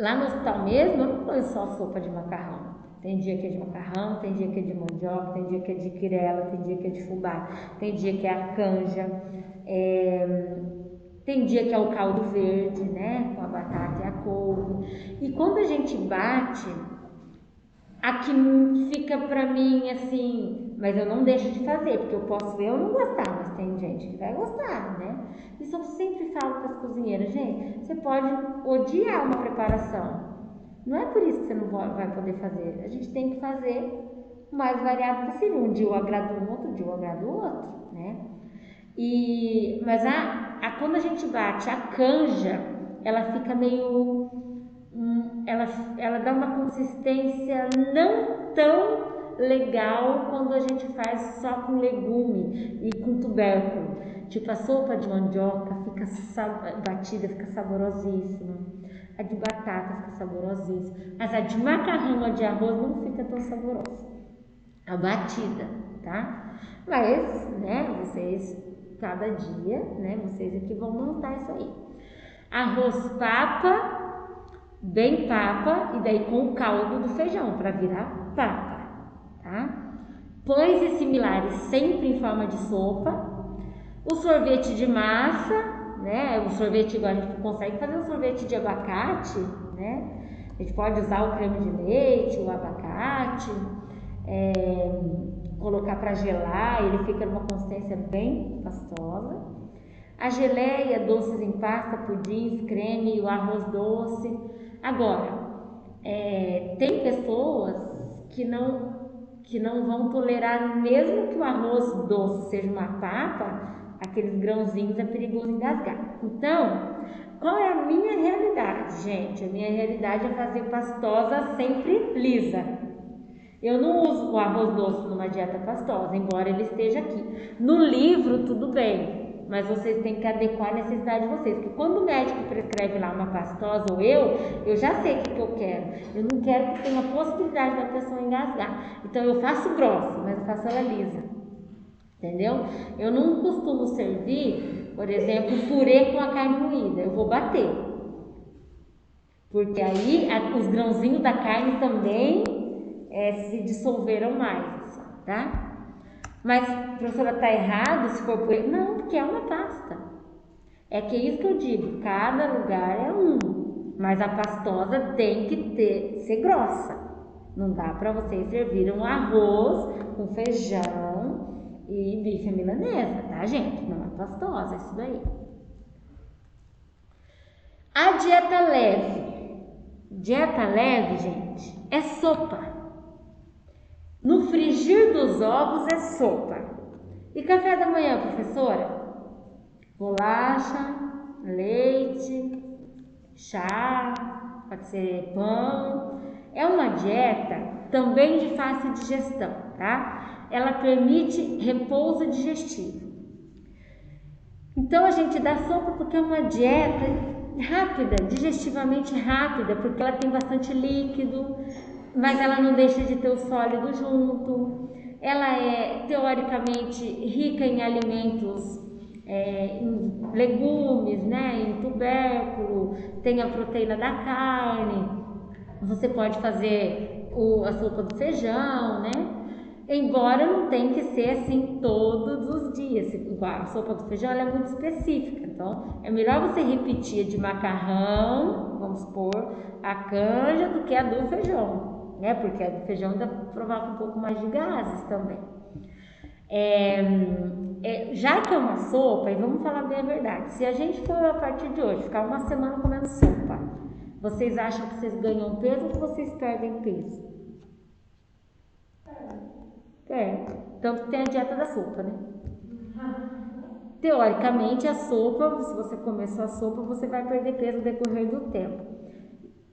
Lá no hospital mesmo, eu não ponho só sopa de macarrão. Tem dia que é de macarrão, tem dia que é de mandioca, tem dia que é de quirela, tem dia que é de fubá, tem dia que é a canja, tem dia que é o caldo verde, né? Com a batata e a couve. E quando a gente bate, aqui fica pra mim assim, mas eu não deixo de fazer, porque eu posso ver eu não gostar, mas tem gente que vai gostar, né? Isso eu sempre falo para as cozinheiras, gente, você pode odiar uma preparação. Não é por isso que você não vai poder fazer. A gente tem que fazer o mais variado possível. Um dia eu agrado um, outro dia eu agrado o outro, né? Mas quando a gente bate a canja, ela fica meio... ela dá uma consistência não tão legal quando a gente faz só com legume e com tubérculo. Tipo a sopa de mandioca fica batida, fica saborosíssima. A de batata fica saborosíssima. Mas a de macarrão, a de arroz não fica tão saborosa. A batida, tá? Mas, né, vocês, cada dia, né, vocês aqui vão montar isso aí. Arroz papa, bem papa, e daí com o caldo do feijão, para virar papa, tá? Pães e similares sempre em forma de sopa. O sorvete de massa, né? O sorvete, igual a gente consegue fazer um sorvete de abacate, né? A gente pode usar o creme de leite, o abacate, colocar para gelar, ele fica numa consistência bem pastosa. A geleia, doces em pasta, pudins, creme e o arroz doce. Agora, tem pessoas que não vão tolerar, mesmo que o arroz doce seja uma papa, aqueles grãozinhos é perigoso engasgar. Então, qual é a minha realidade, gente? A minha realidade é fazer pastosa sempre lisa. Eu não uso o arroz doce numa dieta pastosa, embora ele esteja aqui. No livro, tudo bem, mas vocês têm que adequar a necessidade de vocês. Porque quando o médico prescreve lá uma pastosa ou eu já sei o que eu quero. Eu não quero que tenha a possibilidade da pessoa engasgar. Então eu faço grossa, mas eu faço ela lisa. Entendeu? Eu não costumo servir, por exemplo, purê com a carne moída. Eu vou bater. Porque aí os grãozinhos da carne também se dissolveram mais, tá? Mas, professora, tá errado se for purê? Não, porque é uma pasta. É que é isso que eu digo, cada lugar é um. Mas a pastosa tem que ser grossa. Não dá para vocês servir um arroz com feijão e bife milanesa, tá, gente? Não é pastosa, é isso daí. A dieta leve. Dieta leve, gente, é sopa. No frigir dos ovos é sopa. E café da manhã, professora? Bolacha, leite, chá, pode ser pão. É uma dieta também de fácil digestão, tá? Ela permite repouso digestivo. Então a gente dá sopa porque é uma dieta rápida, digestivamente rápida, porque ela tem bastante líquido, mas ela não deixa de ter o sólido junto. Ela é teoricamente rica em alimentos, em legumes, né, em tubérculo, tem a proteína da carne. Você pode fazer a sopa do feijão, né? Embora não tenha que ser assim todos os dias. A sopa do feijão ela é muito específica, então é melhor você repetir a de macarrão, vamos supor, a canja, do que a do feijão, né? Porque a do feijão ainda provoca um pouco mais de gases também. Já que é uma sopa, e vamos falar bem a verdade, se a gente for a partir de hoje ficar uma semana comendo sopa, vocês acham que vocês ganham peso ou que vocês perdem peso? Tanto que tem a dieta da sopa, né? Teoricamente, a sopa, se você comer só sopa, você vai perder peso no decorrer do tempo.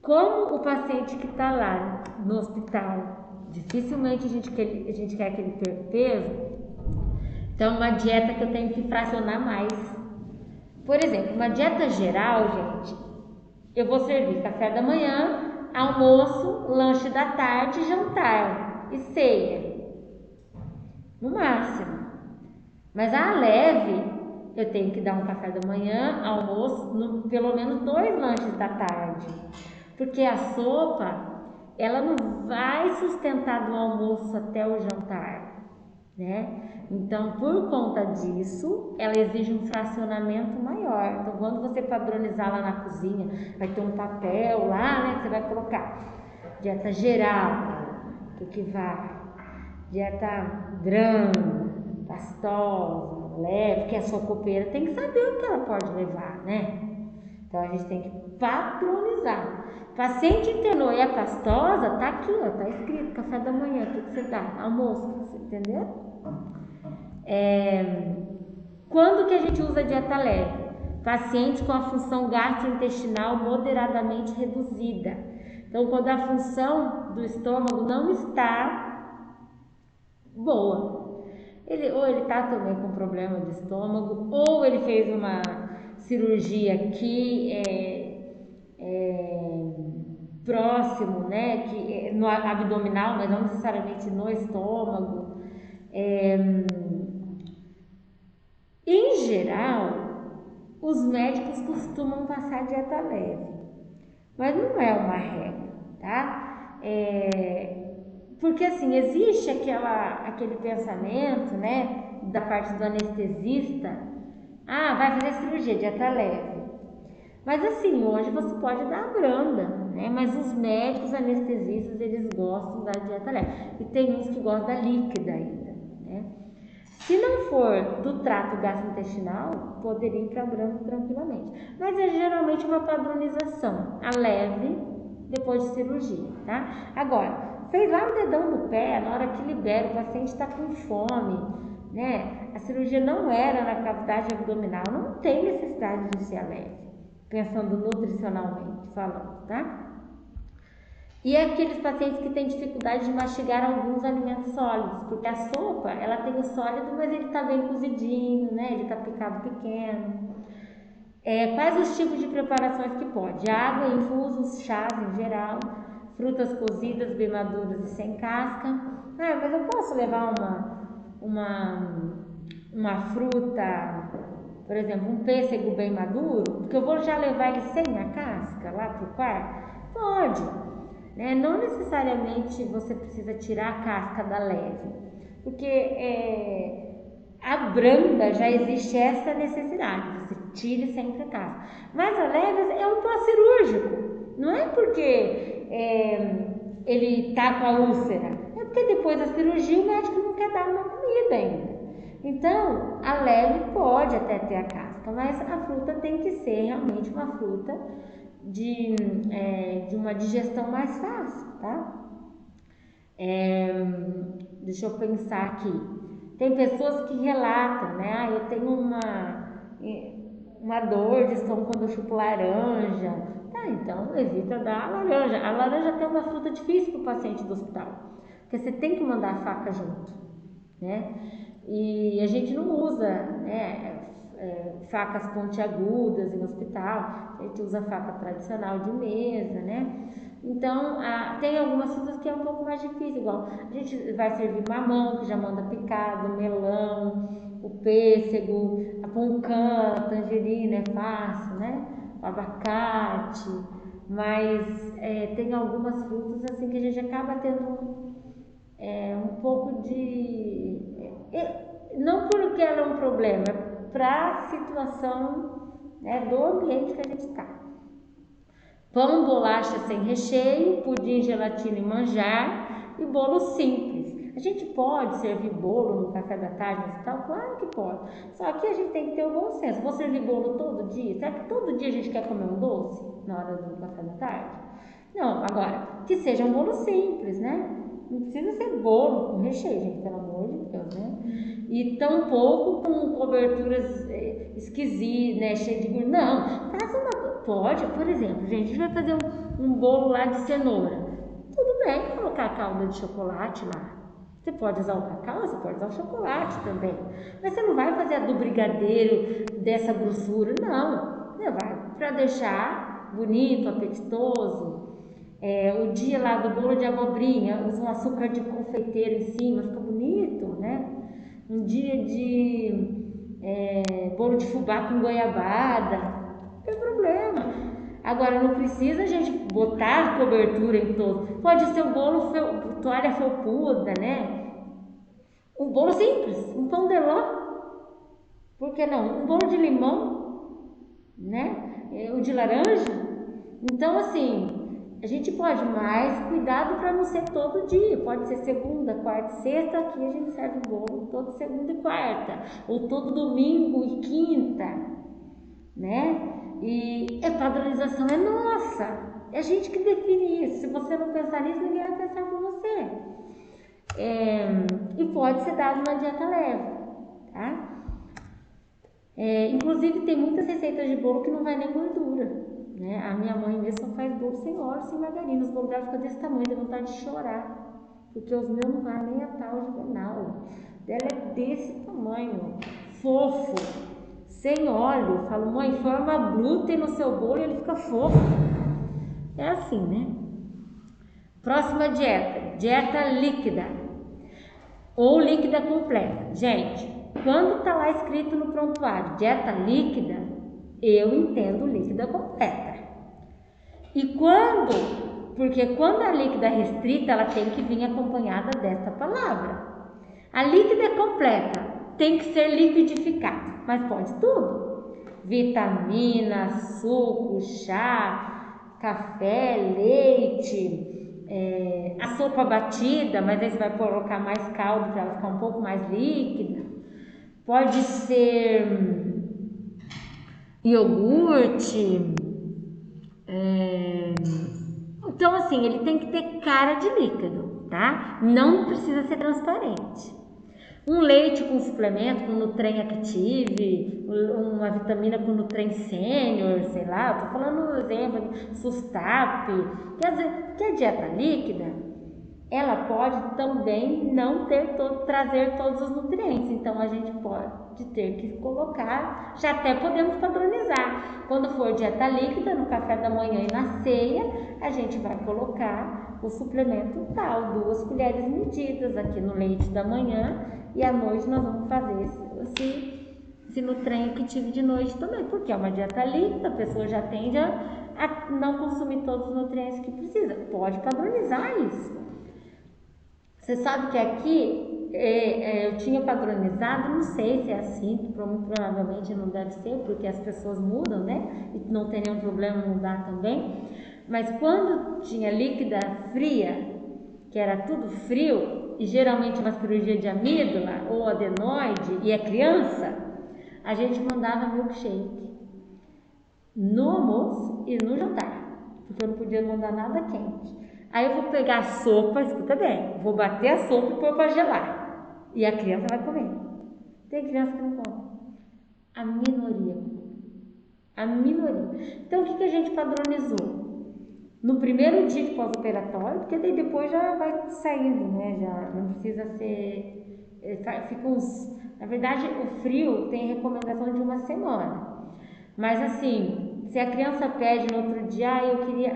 Como o paciente que está lá no hospital, dificilmente a gente quer que ele perca peso, então uma dieta que eu tenho que fracionar mais. Por exemplo, uma dieta geral, gente, eu vou servir café da manhã, almoço, lanche da tarde, jantar e ceia, no máximo. Mas a leve, eu tenho que dar um café da manhã, almoço, pelo menos 2 lanches da tarde. Porque a sopa, ela não vai sustentar do almoço até o jantar, né? Então, por conta disso, ela exige um fracionamento maior. Então, quando você padronizar lá na cozinha, vai ter um papel lá, né? Que você vai colocar dieta geral, que vai, dieta grande, pastosa, leve, porque a sua copeira tem que saber o que ela pode levar, né? Então a gente tem que padronizar. Paciente internou e é pastosa, tá aqui, ó, tá escrito café da manhã, o que você dá? Almoço, você entendeu? Quando que a gente usa dieta leve? Pacientes com a função gastrointestinal moderadamente reduzida. Então, quando a função do estômago não está boa, ou ele está também com problema de estômago, ou ele fez uma cirurgia aqui próximo, né, que no abdominal, mas não necessariamente no estômago. Em geral, os médicos costumam passar dieta leve, mas não é uma regra, tá? Porque assim, existe aquele pensamento, né, da parte do anestesista, vai fazer cirurgia, dieta leve. Mas assim, hoje você pode dar a branda, né? Mas os médicos anestesistas, eles gostam da dieta leve. E tem uns que gostam da líquida ainda, né? Se não for do trato gastrointestinal, poderia ir para brando tranquilamente. Mas é geralmente uma padronização, a leve, depois de cirurgia, tá? Agora, fez lá o dedão do pé, na hora que libera, o paciente está com fome, né? A cirurgia não era na cavidade abdominal, não tem necessidade de ser leve, pensando nutricionalmente falando, tá? E aqueles pacientes que têm dificuldade de mastigar alguns alimentos sólidos, porque a sopa, ela tem o sólido, mas ele está bem cozidinho, né? Ele está picado pequeno. Quais os tipos de preparações que pode? Água, infusos, chás em geral, frutas cozidas, bem maduras e sem casca. Mas eu posso levar uma fruta, por exemplo, um pêssego bem maduro, porque eu vou já levar ele sem a casca lá para o quarto? Pode, né? Não necessariamente você precisa tirar a casca da leve, porque a branda já existe essa necessidade, você tire sempre a casca. Mas a leve é um pós-cirúrgico, não é porque ele está com a úlcera, é porque depois da cirurgia o médico não quer dar uma comida ainda. Então, a leve pode até ter a casca, mas a fruta tem que ser realmente uma fruta de uma digestão mais fácil, tá? Deixa eu pensar aqui. Tem pessoas que relatam, né? Eu tenho uma dor de estômago quando eu chupo laranja. Tá, então evita dar a laranja. A laranja tem uma fruta difícil para o paciente do hospital, porque você tem que mandar a faca junto, né? E a gente não usa, né, facas pontiagudas em hospital, a gente usa faca tradicional de mesa, né? Então, tem algumas frutas que é um pouco mais difícil, igual a gente vai servir mamão, que já manda picado, melão, o pêssego, a poncã, a tangerina é fácil, né? O abacate, mas tem algumas frutas assim que a gente acaba tendo um pouco de... não porque ela é um problema, é para a situação, né, do ambiente que a gente está. Pão, bolacha sem recheio, pudim, gelatina e manjar e bolo simples. A gente pode servir bolo no café da tarde no hospital? Claro que pode. Só que a gente tem que ter o bom senso. Vou servir bolo todo dia? Será que todo dia a gente quer comer um doce na hora do café da tarde? Não, agora, que seja um bolo simples, né? Não precisa ser bolo com recheio, gente, pelo amor de Deus, né? E tampouco com coberturas esquisitas, né? Cheio de gordura. Não, faça uma... Pode, por exemplo, gente, a gente vai fazer um bolo lá de cenoura. Tudo bem colocar calda de chocolate lá. Você pode usar o cacau, você pode usar o chocolate também. Mas você não vai fazer a do brigadeiro dessa grossura, não. Você vai para deixar bonito, apetitoso. O dia lá do bolo de abobrinha, usa um açúcar de confeiteiro em cima, fica bonito, né? Um dia de bolo de fubá com goiabada, não tem problema. Agora, não precisa a gente botar cobertura em todo. Pode ser um bolo toalha felpuda, né? Um bolo simples, um pão de ló. Por que não? Um bolo de limão, né? O de laranja. Então, assim, a gente pode, mas cuidado para não ser todo dia. Pode ser segunda, quarta e sexta. Aqui a gente serve o bolo todo segunda e quarta. Ou todo domingo e quinta, né? E a padronização é nossa. É a gente que define isso. Se você não pensar nisso, ninguém vai pensar por você. E pode ser dado uma dieta leve, tá? Inclusive tem muitas receitas de bolo que não vai nem gordura, né? A minha mãe mesmo só faz bolo sem óleo, sem margarina. Os bolos dela ficam desse tamanho, dá vontade de chorar, porque os meus não vai nem a tal de venal. Dela é desse tamanho, fofo, sem óleo. Eu falo, mãe, forma glúten no seu bolo e ele fica fofo. É assim, né? Próxima dieta, dieta líquida ou líquida completa. Gente, quando tá lá escrito no prontuário dieta líquida, eu entendo líquida completa. Porque quando a líquida é restrita, ela tem que vir acompanhada desta palavra. A líquida completa tem que ser liquidificada, mas pode tudo. Vitamina, suco, chá, café, leite, a sopa batida, mas aí você vai colocar mais caldo para ela ficar um pouco mais líquida. Pode ser iogurte. Então, assim, ele tem que ter cara de líquido, tá? Não precisa ser transparente. Um leite com suplemento, com Nutren Active, uma vitamina com Nutren Senior, sei lá, eu tô falando exemplo, Sustap, quer dizer, que a dieta líquida, ela pode também não trazer todos os nutrientes, então a gente pode ter que colocar, já até podemos padronizar. Quando for dieta líquida, no café da manhã e na ceia, a gente vai colocar o suplemento tal, 2 colheres medidas aqui no leite da manhã, e à noite nós vamos fazer esse Nutren que tive de noite também, porque é uma dieta líquida, a pessoa já tende a não consumir todos os nutrientes que precisa. Pode padronizar isso. Você sabe que aqui eu tinha padronizado, não sei se é assim, provavelmente não deve ser, porque as pessoas mudam, né? E não tem nenhum problema mudar também. Mas quando tinha líquida fria, que era tudo frio, e geralmente uma cirurgia de amígdala ou adenoide, e é criança, a gente mandava milkshake no almoço e no jantar, porque eu não podia mandar nada quente. Aí eu vou pegar a sopa, escuta bem, vou bater a sopa e pôr para gelar. E a criança vai comer. Tem criança que não come. A minoria. A minoria. Então o que a gente padronizou? No primeiro dia de pós-operatório, porque daí depois já vai saindo, né? Já não precisa ser... Fica na verdade, o frio tem recomendação de 1 semana. Mas assim, se a criança pede no outro dia,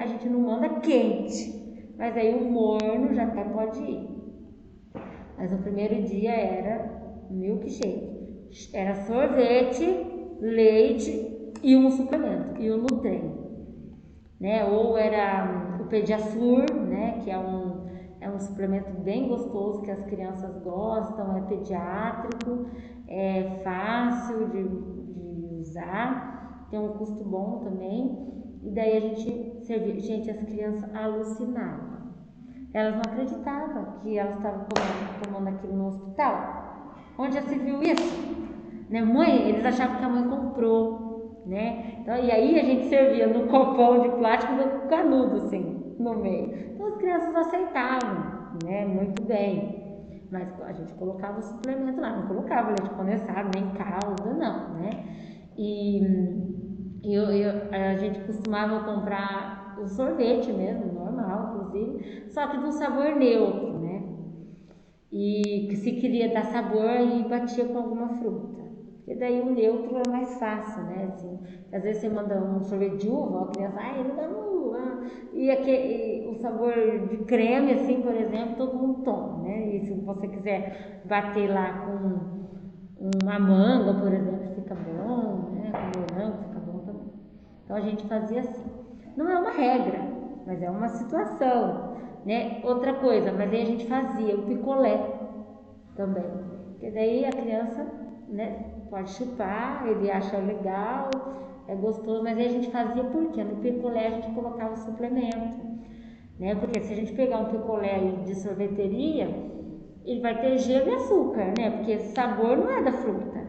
a gente não manda quente. Mas aí o morno já até pode ir. Mas no primeiro dia era milkshake. Era sorvete, leite e um suplemento. E o Nutren. né? Ou era o Pediasur, né? Que é um suplemento bem gostoso que as crianças gostam, é pediátrico, é fácil de usar, tem um custo bom também. E daí a gente servia, gente, as crianças alucinavam. Elas não acreditavam que elas estavam tomando aquilo no hospital. Onde já se viu isso? Né, mãe, eles achavam que a mãe comprou, né? Então, e aí a gente servia no copão de plástico do canudo, assim, no meio. Então as crianças aceitavam, né? Muito bem. Mas a gente colocava o suplemento lá, não colocava leite condensado, nem calda, não, né? A gente costumava comprar o sorvete mesmo, normal, inclusive, só que de um sabor neutro, né? E que se queria dar sabor e batia com alguma fruta. Porque daí o neutro é mais fácil, né? Assim, às vezes você manda um sorvete de uva, a criança, ele dá uva. E o sabor de creme, assim, por exemplo, todo mundo toma, né? E se você quiser bater lá com uma manga, por exemplo, fica bom, né? Com morango fica bom também. Então a gente fazia assim. Não é uma regra, mas é uma situação, né? Outra coisa, mas aí a gente fazia o picolé também. Porque daí a criança, né, pode chupar, ele acha legal, é gostoso, mas aí a gente fazia por quê? No picolé a gente colocava o suplemento, né? Porque se a gente pegar um picolé de sorveteria, ele vai ter gelo e açúcar, né? Porque esse sabor não é da fruta.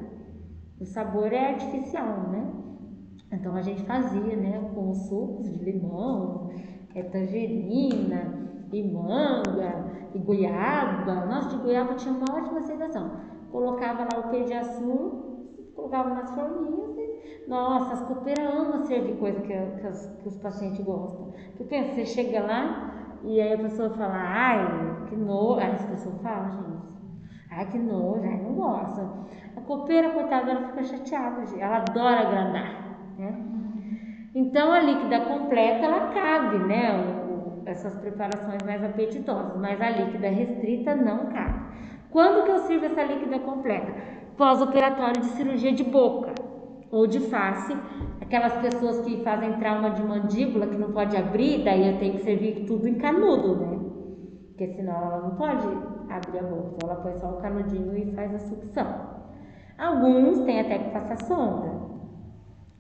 O sabor é artificial, né? Então a gente fazia, né, com os sucos de limão, tangerina, e manga, e goiaba. Nossa, de goiaba tinha uma ótima sensação. Colocava lá o Pediasur, colocava nas forminhas e, nossa, as copeiras amam servir coisa que os pacientes gostam. Porque pensa, você chega lá e aí a pessoa fala, ai, que nojo. Aí as pessoas falam, gente, ai, que nojo, ai, não gosta. A copeira, coitada, ela fica chateada, gente. Ela adora agradar, né? Então a líquida completa, ela cabe, né? Essas preparações mais apetitosas, mas a líquida restrita não cabe. Quando que eu sirvo essa líquida completa? Pós-operatório de cirurgia de boca ou de face. Aquelas pessoas que fazem trauma de mandíbula, que não pode abrir, daí eu tenho que servir tudo em canudo, né? Porque senão ela não pode abrir a boca, então ela põe só o canudinho e faz a sucção. Alguns têm até que passar sonda,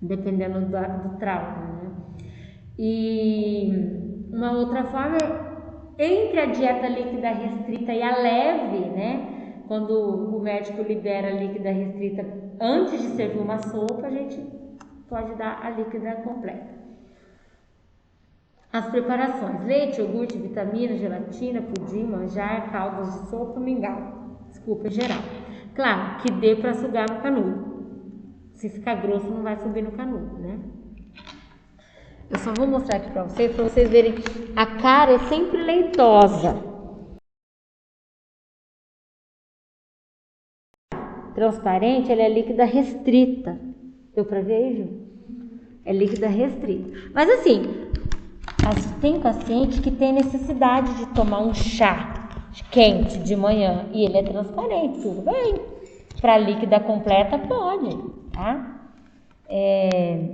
dependendo do trauma, né? E uma outra forma é, entre a dieta líquida restrita e a leve, né? Quando o médico libera a líquida restrita antes de servir uma sopa, a gente pode dar a líquida completa. As preparações: leite, iogurte, vitamina, gelatina, pudim, manjar, caldas de sopa, mingau. Desculpa, geral. Claro, que dê para sugar no canudo. Se ficar grosso, não vai subir no canudo, né? Eu só vou mostrar aqui para vocês verem. A cara é sempre leitosa. Transparente, ela é líquida restrita. Deu para ver, Ju? É líquida restrita. Mas assim, tem paciente que tem necessidade de tomar um chá quente de manhã e ele é transparente, tudo bem. Para líquida completa, pode, tá?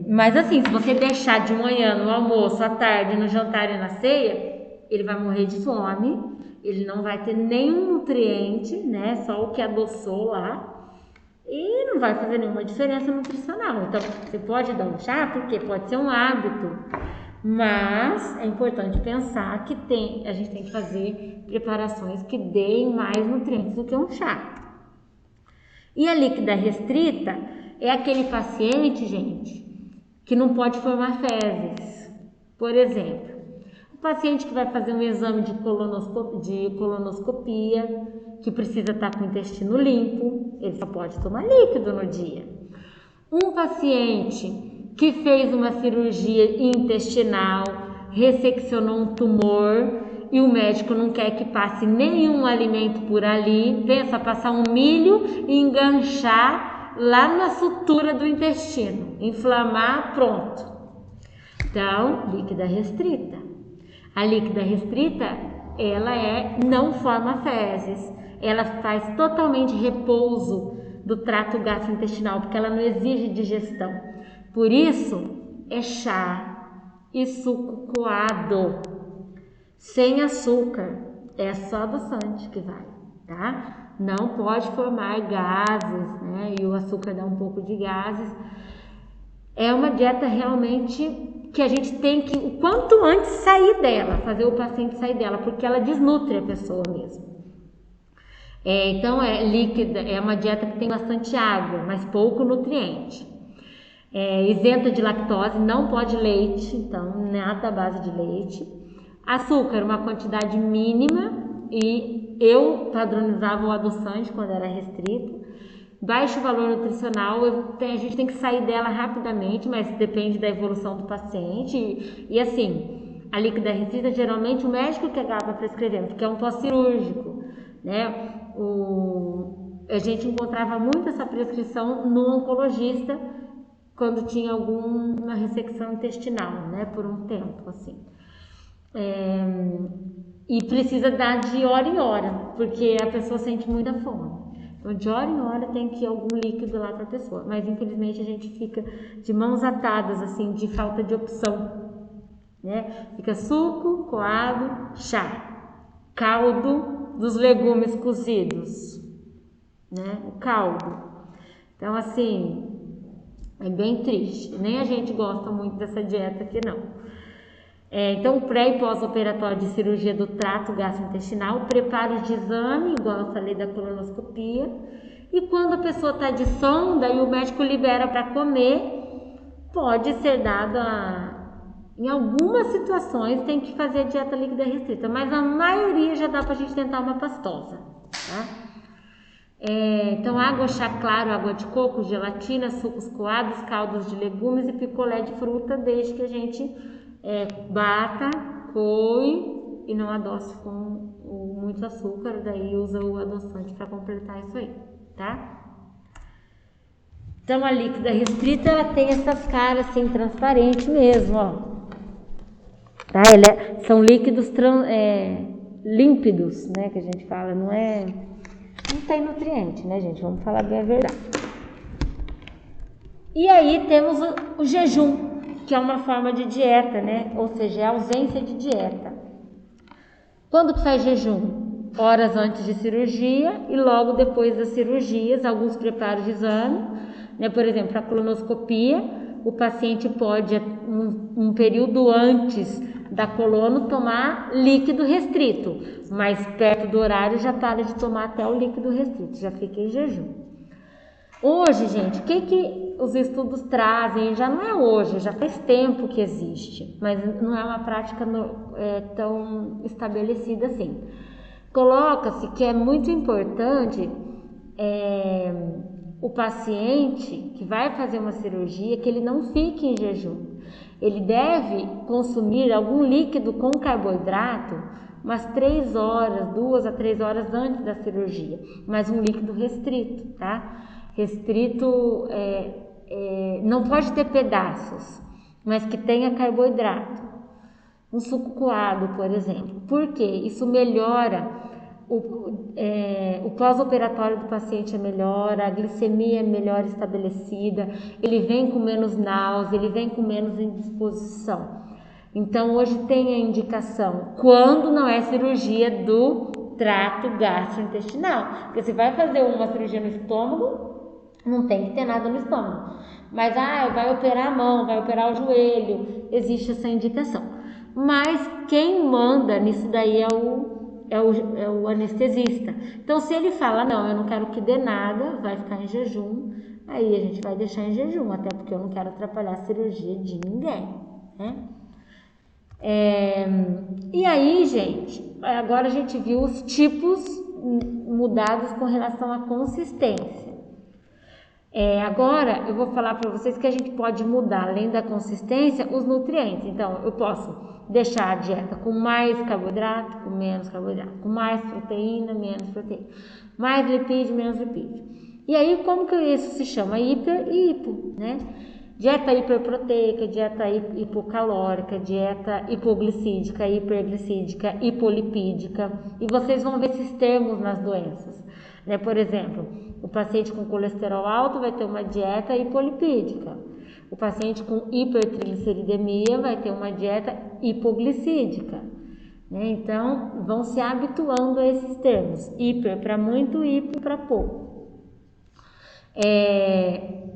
Mas assim, se você deixar de manhã, no almoço, à tarde, no jantar e na ceia, ele vai morrer de fome, ele não vai ter nenhum nutriente, né? Só o que adoçou lá. E não vai fazer nenhuma diferença nutricional. Então, você pode dar um chá, porque pode ser um hábito. Mas é importante pensar que a gente tem que fazer preparações que deem mais nutrientes do que um chá. E a líquida restrita é aquele paciente, gente, que não pode formar fezes. Por exemplo, o paciente que vai fazer um exame de colonoscopia, que precisa estar com o intestino limpo, ele só pode tomar líquido no dia. Um paciente que fez uma cirurgia intestinal, resseccionou um tumor e o médico não quer que passe nenhum alimento por ali, pensa passar um milho e enganchar lá na sutura do intestino, inflamar, pronto. Então, líquida restrita. A líquida restrita, ela não forma fezes, ela faz totalmente repouso do trato gastrointestinal, porque ela não exige digestão. Por isso, é chá, e suco coado, sem açúcar, é só adoçante que vai, tá? Não pode formar gases, né? E o açúcar dá um pouco de gases. É uma dieta realmente que a gente tem que, o quanto antes, sair dela, fazer o paciente sair dela, porque ela desnutre a pessoa mesmo. Então é líquida, é uma dieta que tem bastante água, mas pouco nutriente. Isenta de lactose, não pode leite, então nada à base de leite. Açúcar, uma quantidade mínima, e eu padronizava o adoçante quando era restrito. Baixo valor nutricional, a gente tem que sair dela rapidamente, mas depende da evolução do paciente. E assim, a líquida restrita, geralmente o médico que acaba prescrevendo, porque é um pós-cirúrgico, né? A gente encontrava muito essa prescrição no oncologista quando tinha alguma ressecção intestinal, né? Por um tempo, assim. E precisa dar de hora em hora, porque a pessoa sente muita fome. Então, de hora em hora tem que ir algum líquido lá para a pessoa. Mas, infelizmente, a gente fica de mãos atadas, assim, de falta de opção, né? Fica suco, coado, chá, caldo dos legumes cozidos, né? O caldo. Então, assim, é bem triste. Nem a gente gosta muito dessa dieta aqui, não. Então, pré e pós-operatório de cirurgia do trato gastrointestinal, preparo de exame, igual eu falei da colonoscopia, e quando a pessoa está de sonda e o médico libera para comer, pode ser dado em algumas situações tem que fazer dieta líquida restrita, mas a maioria já dá para a gente tentar uma pastosa, tá? Então, água, chá claro, água de coco, gelatina, sucos coados, caldos de legumes e picolé de fruta, desde que a gente bata, coe e não adoce com muito açúcar, daí usa o adoçante para completar isso aí, tá? Então, a líquida restrita, ela tem essas caras assim, transparentes mesmo, ó. Tá? São líquidos límpidos, né, que a gente fala, não tem nutriente, né, gente? Vamos falar bem a verdade. E aí temos o jejum, que é uma forma de dieta, né? Ou seja, é a ausência de dieta. Quando que faz jejum? Horas antes de cirurgia e logo depois das cirurgias, alguns preparos de exame, né? Por exemplo, a colonoscopia, o paciente pode, um período antes da colono, tomar líquido restrito, mas perto do horário já para de tomar até o líquido restrito, já fica em jejum. Hoje, gente, o que os estudos trazem, já não é hoje, já faz tempo que existe, mas não é uma prática tão estabelecida assim. Coloca-se que é muito importante o paciente que vai fazer uma cirurgia, que ele não fique em jejum. Ele deve consumir algum líquido com carboidrato umas 3 horas, 2 a 3 horas antes da cirurgia, mas um líquido restrito, tá? Restrito não pode ter pedaços, mas que tenha carboidrato. Um suco coado, por exemplo. Por quê? Isso melhora o pós-operatório do paciente, é melhor, a glicemia é melhor estabelecida, ele vem com menos náusea, ele vem com menos indisposição. Então, hoje tem a indicação, quando não é cirurgia do trato gastrointestinal, porque você vai fazer uma cirurgia no estômago, não tem que ter nada no estômago, mas vai operar a mão, vai operar o joelho, existe essa indicação. Mas quem manda nisso daí é o anestesista. Então, se ele fala, não, eu não quero que dê nada, vai ficar em jejum, aí a gente vai deixar em jejum, até porque eu não quero atrapalhar a cirurgia de ninguém, né? E aí, gente, agora a gente viu os tipos mudados com relação à consistência. Agora eu vou falar para vocês que a gente pode mudar, além da consistência, os nutrientes. Então, eu posso deixar a dieta com mais carboidrato, com menos carboidrato, com mais proteína, menos proteína, mais lipídio, menos lipídio. E aí, como que isso se chama? Hiper e hipo, né? Dieta hiperproteica, dieta hipocalórica, dieta hipoglicídica, hiperglicídica, hipolipídica. E vocês vão ver esses termos nas doenças. né? Por exemplo, o paciente com colesterol alto vai ter uma dieta hipolipídica. O paciente com hipertrigliceridemia vai ter uma dieta hipoglicídica, né? Então, vão se habituando a esses termos. Hiper para muito, hipo para pouco.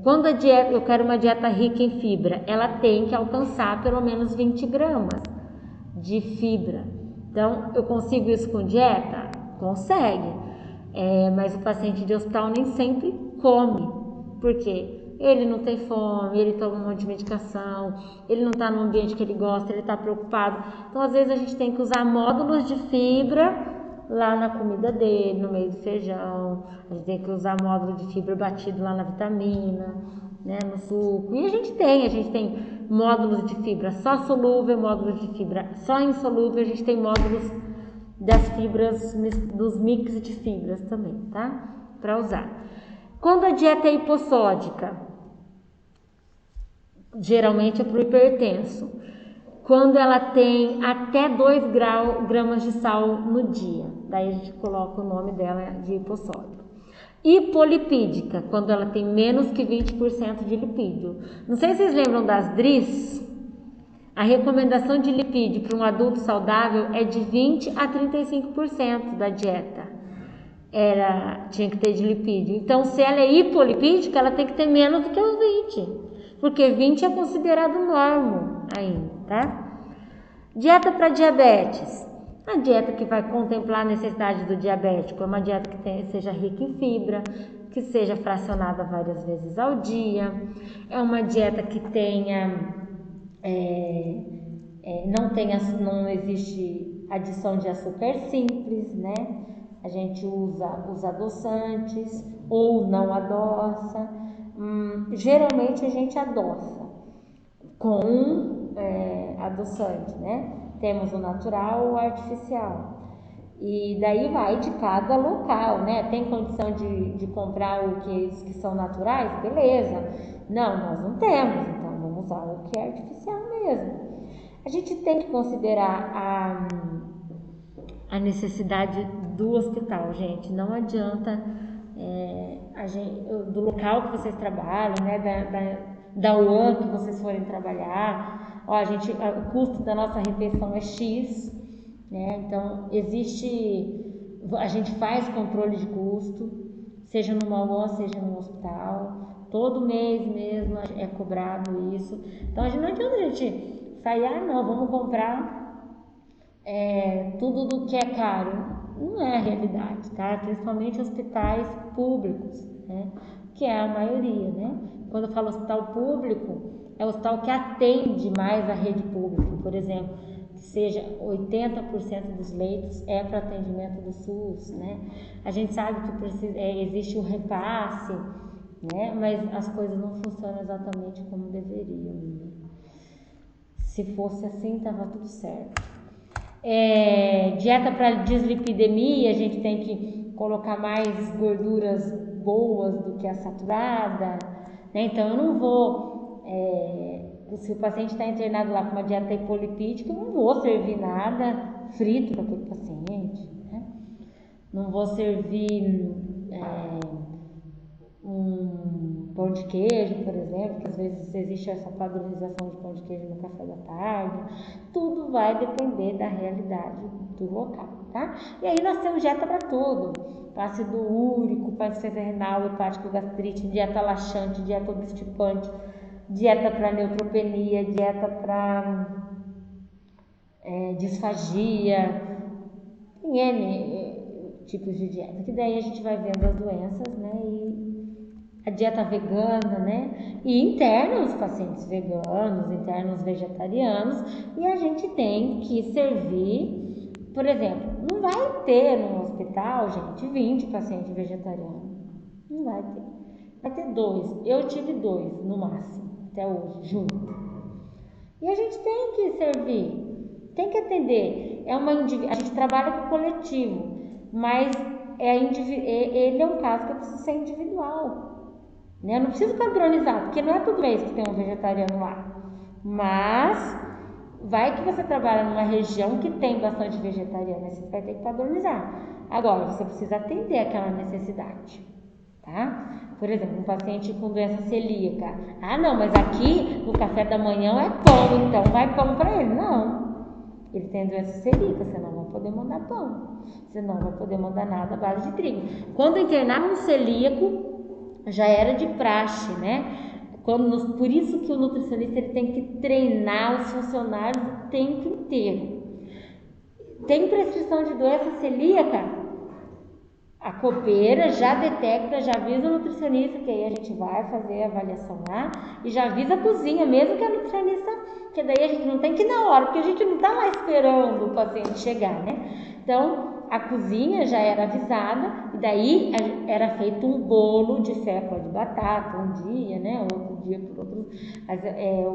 Quando eu quero uma dieta rica em fibra, ela tem que alcançar pelo menos 20 gramas de fibra. Então, eu consigo isso com dieta? Consegue. Mas o paciente de hospital nem sempre come. Por quê? Ele não tem fome, ele toma um monte de medicação, ele não está no ambiente que ele gosta, ele está preocupado. Então, às vezes, a gente tem que usar módulos de fibra lá na comida dele, no meio do feijão. A gente tem que usar módulo de fibra batido lá na vitamina, né, no suco. E a gente tem módulos de fibra só solúvel, módulos de fibra só insolúvel, a gente tem módulos das fibras, dos mix de fibras também, tá? Para usar. Quando a dieta é hipossódica, geralmente é para o hipertenso. Quando ela tem até 2 gramas de sal no dia, daí a gente coloca o nome dela de hipossódica. Hipolipídica, quando ela tem menos que 20% de lipídio. Não sei se vocês lembram das DRIs. A recomendação de lipídio para um adulto saudável é de 20 a 35% da dieta. Tinha que ter de lipídio. Então, se ela é hipolipídica, ela tem que ter menos do que os 20. Porque 20 é considerado normo ainda, tá? Dieta para diabetes. A dieta que vai contemplar a necessidade do diabético é uma dieta que seja rica em fibra, que seja fracionada várias vezes ao dia. É uma dieta que tenha, não existe adição de açúcar simples, né? A gente usa os adoçantes ou não adoça. Geralmente a gente adoça com adoçante, né? Temos o natural ou o artificial. E daí vai de cada local, né? Tem condição de comprar os que são naturais? Beleza. Não, nós não temos, então vamos usar o que é artificial mesmo. A gente tem que considerar a necessidade do hospital, gente. Não adianta do local que vocês trabalham, né? Da UAN que vocês forem trabalhar. O custo da nossa refeição é X, né? Então a gente faz controle de custo, seja numa UAN, seja no hospital. Todo mês mesmo é cobrado isso. Então não adianta a gente sair, não, vamos comprar tudo do que é caro. Não é a realidade, tá? Principalmente hospitais públicos, né? Que é a maioria, né? Quando eu falo hospital público, é o hospital que atende mais a rede pública, por exemplo, que seja 80% dos leitos é para atendimento do SUS, né? A gente sabe que existe o repasse, né? Mas as coisas não funcionam exatamente como deveriam, né? Se fosse assim, tava tudo certo. Dieta para dislipidemia, a gente tem que colocar mais gorduras boas do que a saturada, né? Então eu não vou, se o paciente está internado lá com uma dieta hipolipídica, eu não vou servir nada frito para aquele paciente, né? Não vou servir um pão de queijo, por exemplo, que às vezes existe essa padronização de pão de queijo no café da tarde. Tudo vai depender da realidade do local, tá? E aí nós temos dieta para tudo: ácido úrico, insuficiência renal, hepático, gastrite, dieta laxante, dieta obstipante, dieta para neutropenia, dieta para disfagia, tem N tipos de dieta, que daí a gente vai vendo as doenças, né? E a dieta vegana, né? E interna os pacientes veganos, interna os vegetarianos, e a gente tem que servir, por exemplo, não vai ter no hospital, gente, 20 pacientes vegetarianos. Não vai ter. Vai ter 2. Eu tive 2 no máximo, até hoje, junto. E a gente tem que servir, tem que atender. A gente trabalha com coletivo, mas ele é um caso que precisa ser individual. Eu não preciso padronizar, porque não é todo mês que tem um vegetariano lá. Mas vai que você trabalha numa região que tem bastante vegetariano, você vai ter que padronizar. Agora, você precisa atender aquela necessidade, tá? Por exemplo, um paciente com doença celíaca. Ah, não, mas aqui no café da manhã é pão, então vai pão para ele. Não, ele tem doença celíaca, você não vai poder mandar pão, você não vai poder mandar nada à base de trigo. Quando internaram um celíaco, já era de praxe, né? Por isso que o nutricionista ele tem que treinar os funcionários o tempo inteiro. Tem prescrição de doença celíaca? A copeira já detecta, já avisa o nutricionista, que aí a gente vai fazer a avaliação lá, e já avisa a cozinha, mesmo que a nutricionista, que daí a gente não tem que ir na hora, porque a gente não está lá esperando o paciente chegar, né? Então, a cozinha já era avisada, e daí era feito um bolo de fécula de batata, um dia, né? Outro dia por outro,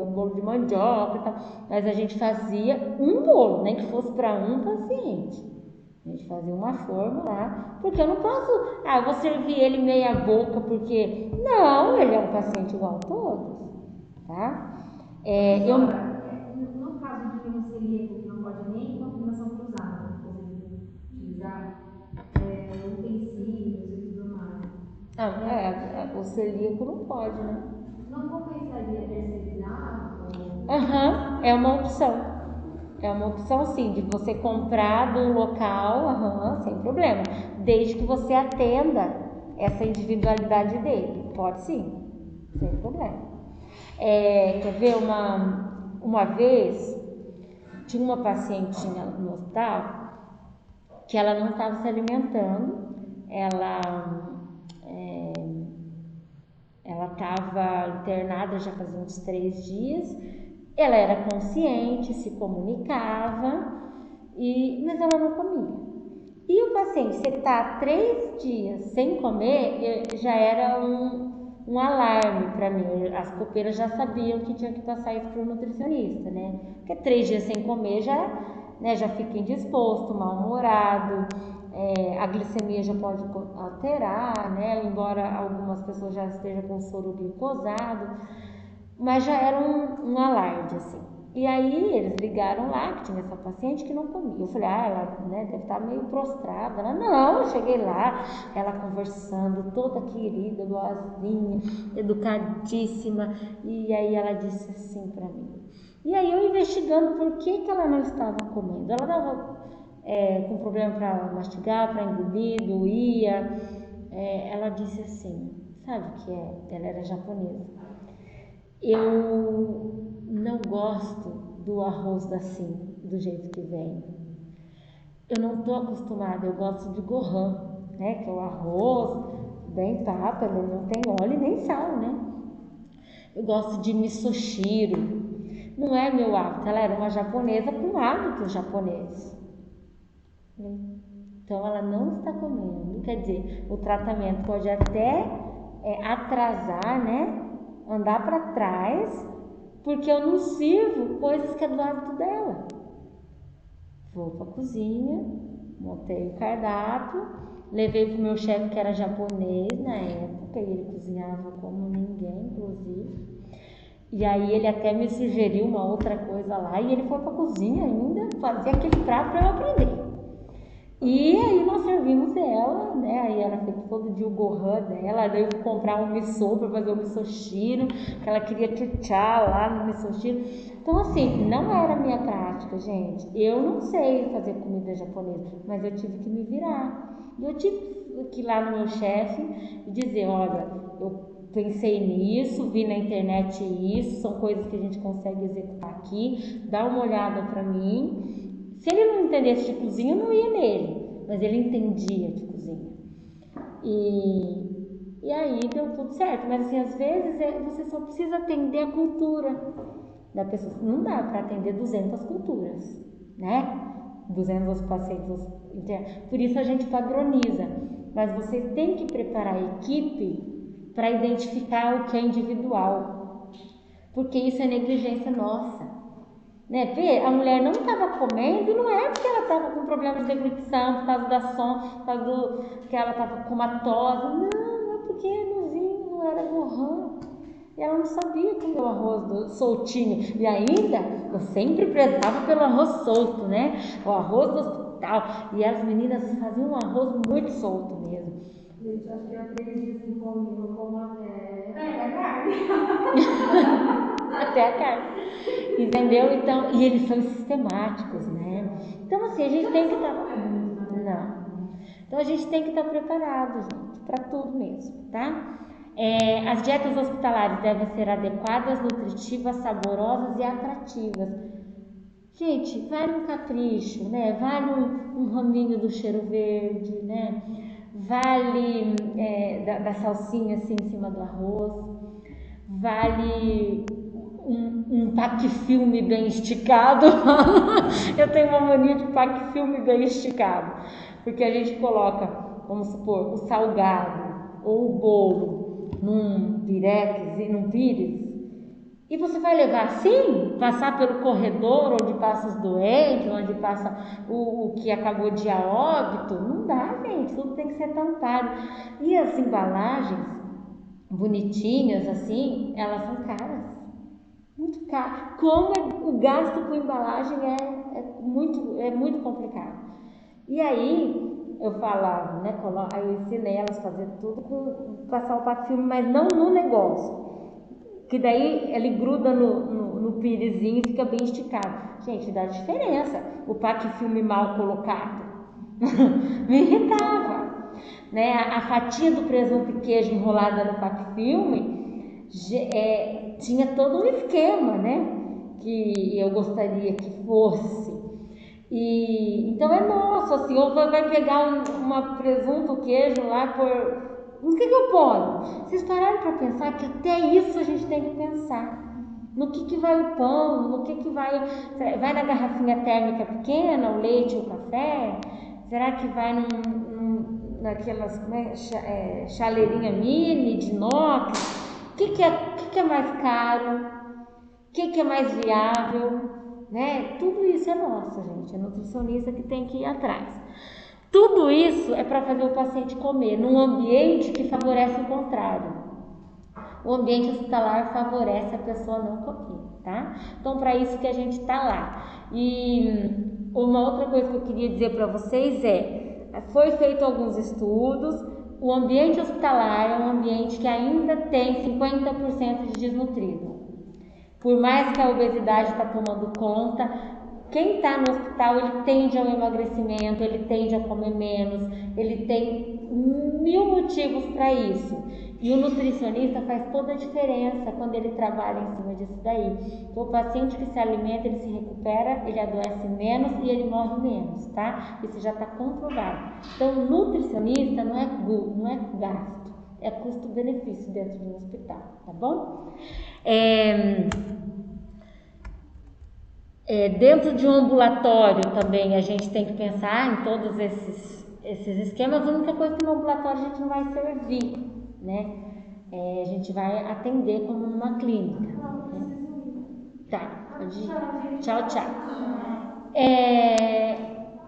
o bolo de mandioca e tal, mas a gente fazia um bolo, nem que fosse para um paciente. A gente fazia uma forma lá, porque eu não posso, eu vou servir ele meia boca, porque, não, ele é um paciente igual a todos, tá?
No caso de um celíaco que não pode nem combinação cruzada, por exemplo, utilizar utensílios e tudo mais.
O celíaco não pode, né?
Não compensaria terceirizar?
É uma opção. É uma opção sim, de você comprar do local, sem problema. Desde que você atenda essa individualidade dele. Pode sim, sem problema. Quer ver, uma vez, tinha uma pacientinha no hospital que ela não estava se alimentando, ela estava internada já fazia uns 3 dias, ela era consciente, se comunicava, mas ela não comia. E o paciente, se ele está 3 dias sem comer, já era um alarme para mim. As copeiras já sabiam que tinha que passar isso para o nutricionista, né? Porque 3 dias sem comer já fica indisposto, mal-humorado, a glicemia já pode alterar, né? Embora algumas pessoas já estejam com soro glicosado, mas já era um alarde, assim. E aí eles ligaram lá, que tinha essa paciente que não comia. Eu falei, ela deve estar meio prostrada. Ela, não, eu cheguei lá, ela conversando, toda querida, boazinha, educadíssima. E aí ela disse assim para mim. E aí eu investigando por que ela não estava comendo. Ela estava com problema para mastigar, para engolir, doía. Ela disse assim, sabe o que é? Ela era japonesa. Eu não gosto do arroz assim, do jeito que vem. Eu não estou acostumada, eu gosto de gohan, né? Que é o arroz bem papa, ele não tem óleo nem sal, né? Eu gosto de misoshiro. Não é meu hábito, ela era uma japonesa com hábitos japoneses. Então ela não está comendo, quer dizer, o tratamento pode até atrasar, né? Andar para trás, porque eu não sirvo coisas que é do hábito dela. Vou para a cozinha, montei o cardápio, levei para o meu chefe que era japonês na época, e ele cozinhava como ninguém, inclusive. E aí ele até me sugeriu uma outra coisa lá, e ele foi para a cozinha ainda, fazer aquele prato para eu aprender. E aí nós servimos ela, né? Aí ela fez todo dia o gohan dela, daí eu fui comprar um miso para fazer o misoshiro, que ela queria chuchar lá no misoshiro. Então assim, não era a minha prática, gente. Eu não sei fazer comida japonesa, mas eu tive que me virar. E eu tive que ir lá no meu chefe e dizer, olha, eu pensei nisso, vi na internet isso, são coisas que a gente consegue executar aqui, dá uma olhada para mim. Se ele não entendesse de cozinha, eu não ia nele, mas ele entendia de cozinha. E aí deu tudo certo, mas assim, às vezes você só precisa atender a cultura da pessoa. Não dá para atender 200 culturas, né? 200 pacientes. Por isso a gente padroniza, mas você tem que preparar a equipe para identificar o que é individual, porque isso é negligência nossa. Né? A mulher não estava comendo, não é porque ela estava com problema de deglutição, por causa da por causa que ela estava comatosa, não, é porque no vinho não era gohan. E ela não sabia comer o arroz soltinho. E ainda, eu sempre prezava pelo arroz solto, né? O arroz e tal. E as meninas faziam um arroz muito solto mesmo.
Gente, acho que eu aprendi assim comigo, como até a carne.
Até a carne. Entendeu? Então, e eles são sistemáticos, né? Então, assim, a gente tem que estar. Não. Então, a gente tem que estar preparado, gente, para tudo mesmo, tá? As dietas hospitalares devem ser adequadas, nutritivas, saborosas e atrativas. Gente, vale um capricho, né? Vale um raminho do cheiro verde, né? Vale da salsinha assim em cima do arroz, vale um paque-filme bem esticado. Eu tenho uma mania de paque-filme bem esticado, porque a gente coloca, vamos supor, o salgado ou o bolo num pirex, num pires, e você vai levar assim, passar pelo corredor onde passa os doentes, onde passa o que acabou de ir a óbito? Não dá, gente, tudo tem que ser tampado. E as embalagens bonitinhas assim, elas são caras, muito caras. Como o gasto com embalagem é muito complicado. E aí eu falava, né, aí eu ensinei elas a fazer tudo com passar o patinho, mas não no negócio. Que daí ele gruda no pirezinho e fica bem esticado. Gente, dá diferença o paque-filme mal colocado. Me irritava. Né? A fatia do presunto e queijo enrolada no paque-filme tinha todo um esquema, né? Que eu gostaria que fosse. E então é nosso, assim, ou vai pegar uma presunto, queijo lá por. O que eu ponho? Vocês pararam para pensar que até isso a gente tem que pensar. No que vai o pão, no que vai na garrafinha térmica pequena, o leite ou o café? Será que vai naquelas chaleirinha mini de inox? O que é mais caro? O que é mais viável? Né? Tudo isso é nosso, gente. É nutricionista que tem que ir atrás. Tudo isso é para fazer o paciente comer num ambiente que favorece o contrário. O ambiente hospitalar favorece a pessoa não comer, tá? Então, para isso que a gente está lá. E uma outra coisa que eu queria dizer para vocês foi feito alguns estudos, o ambiente hospitalar é um ambiente que ainda tem 50% de desnutrido. Por mais que a obesidade está tomando conta, quem está no hospital, ele tende ao emagrecimento, ele tende a comer menos, ele tem 1000 motivos para isso. E o nutricionista faz toda a diferença quando ele trabalha em cima disso daí. O paciente que se alimenta, ele se recupera, ele adoece menos e ele morre menos, tá? Isso já está comprovado. Então, o nutricionista não é gasto, é custo-benefício dentro de um hospital, tá bom? Dentro de um ambulatório também a gente tem que pensar em todos esses esquemas. A única coisa que no ambulatório a gente não vai servir, né? A gente vai atender como numa clínica. Né? Tá, pode ir. Tchau, tchau.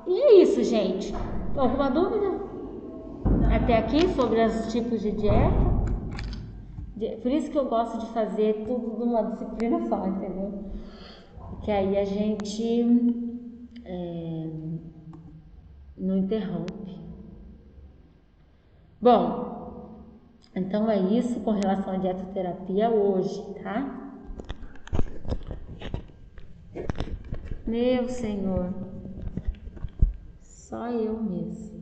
E é isso, gente. Alguma dúvida? Até aqui sobre os tipos de dieta? Por isso que eu gosto de fazer tudo numa disciplina só, entendeu? Que aí a gente não interrompe. Bom, então é isso com relação à dietoterapia hoje, tá? Meu Senhor, só eu mesmo.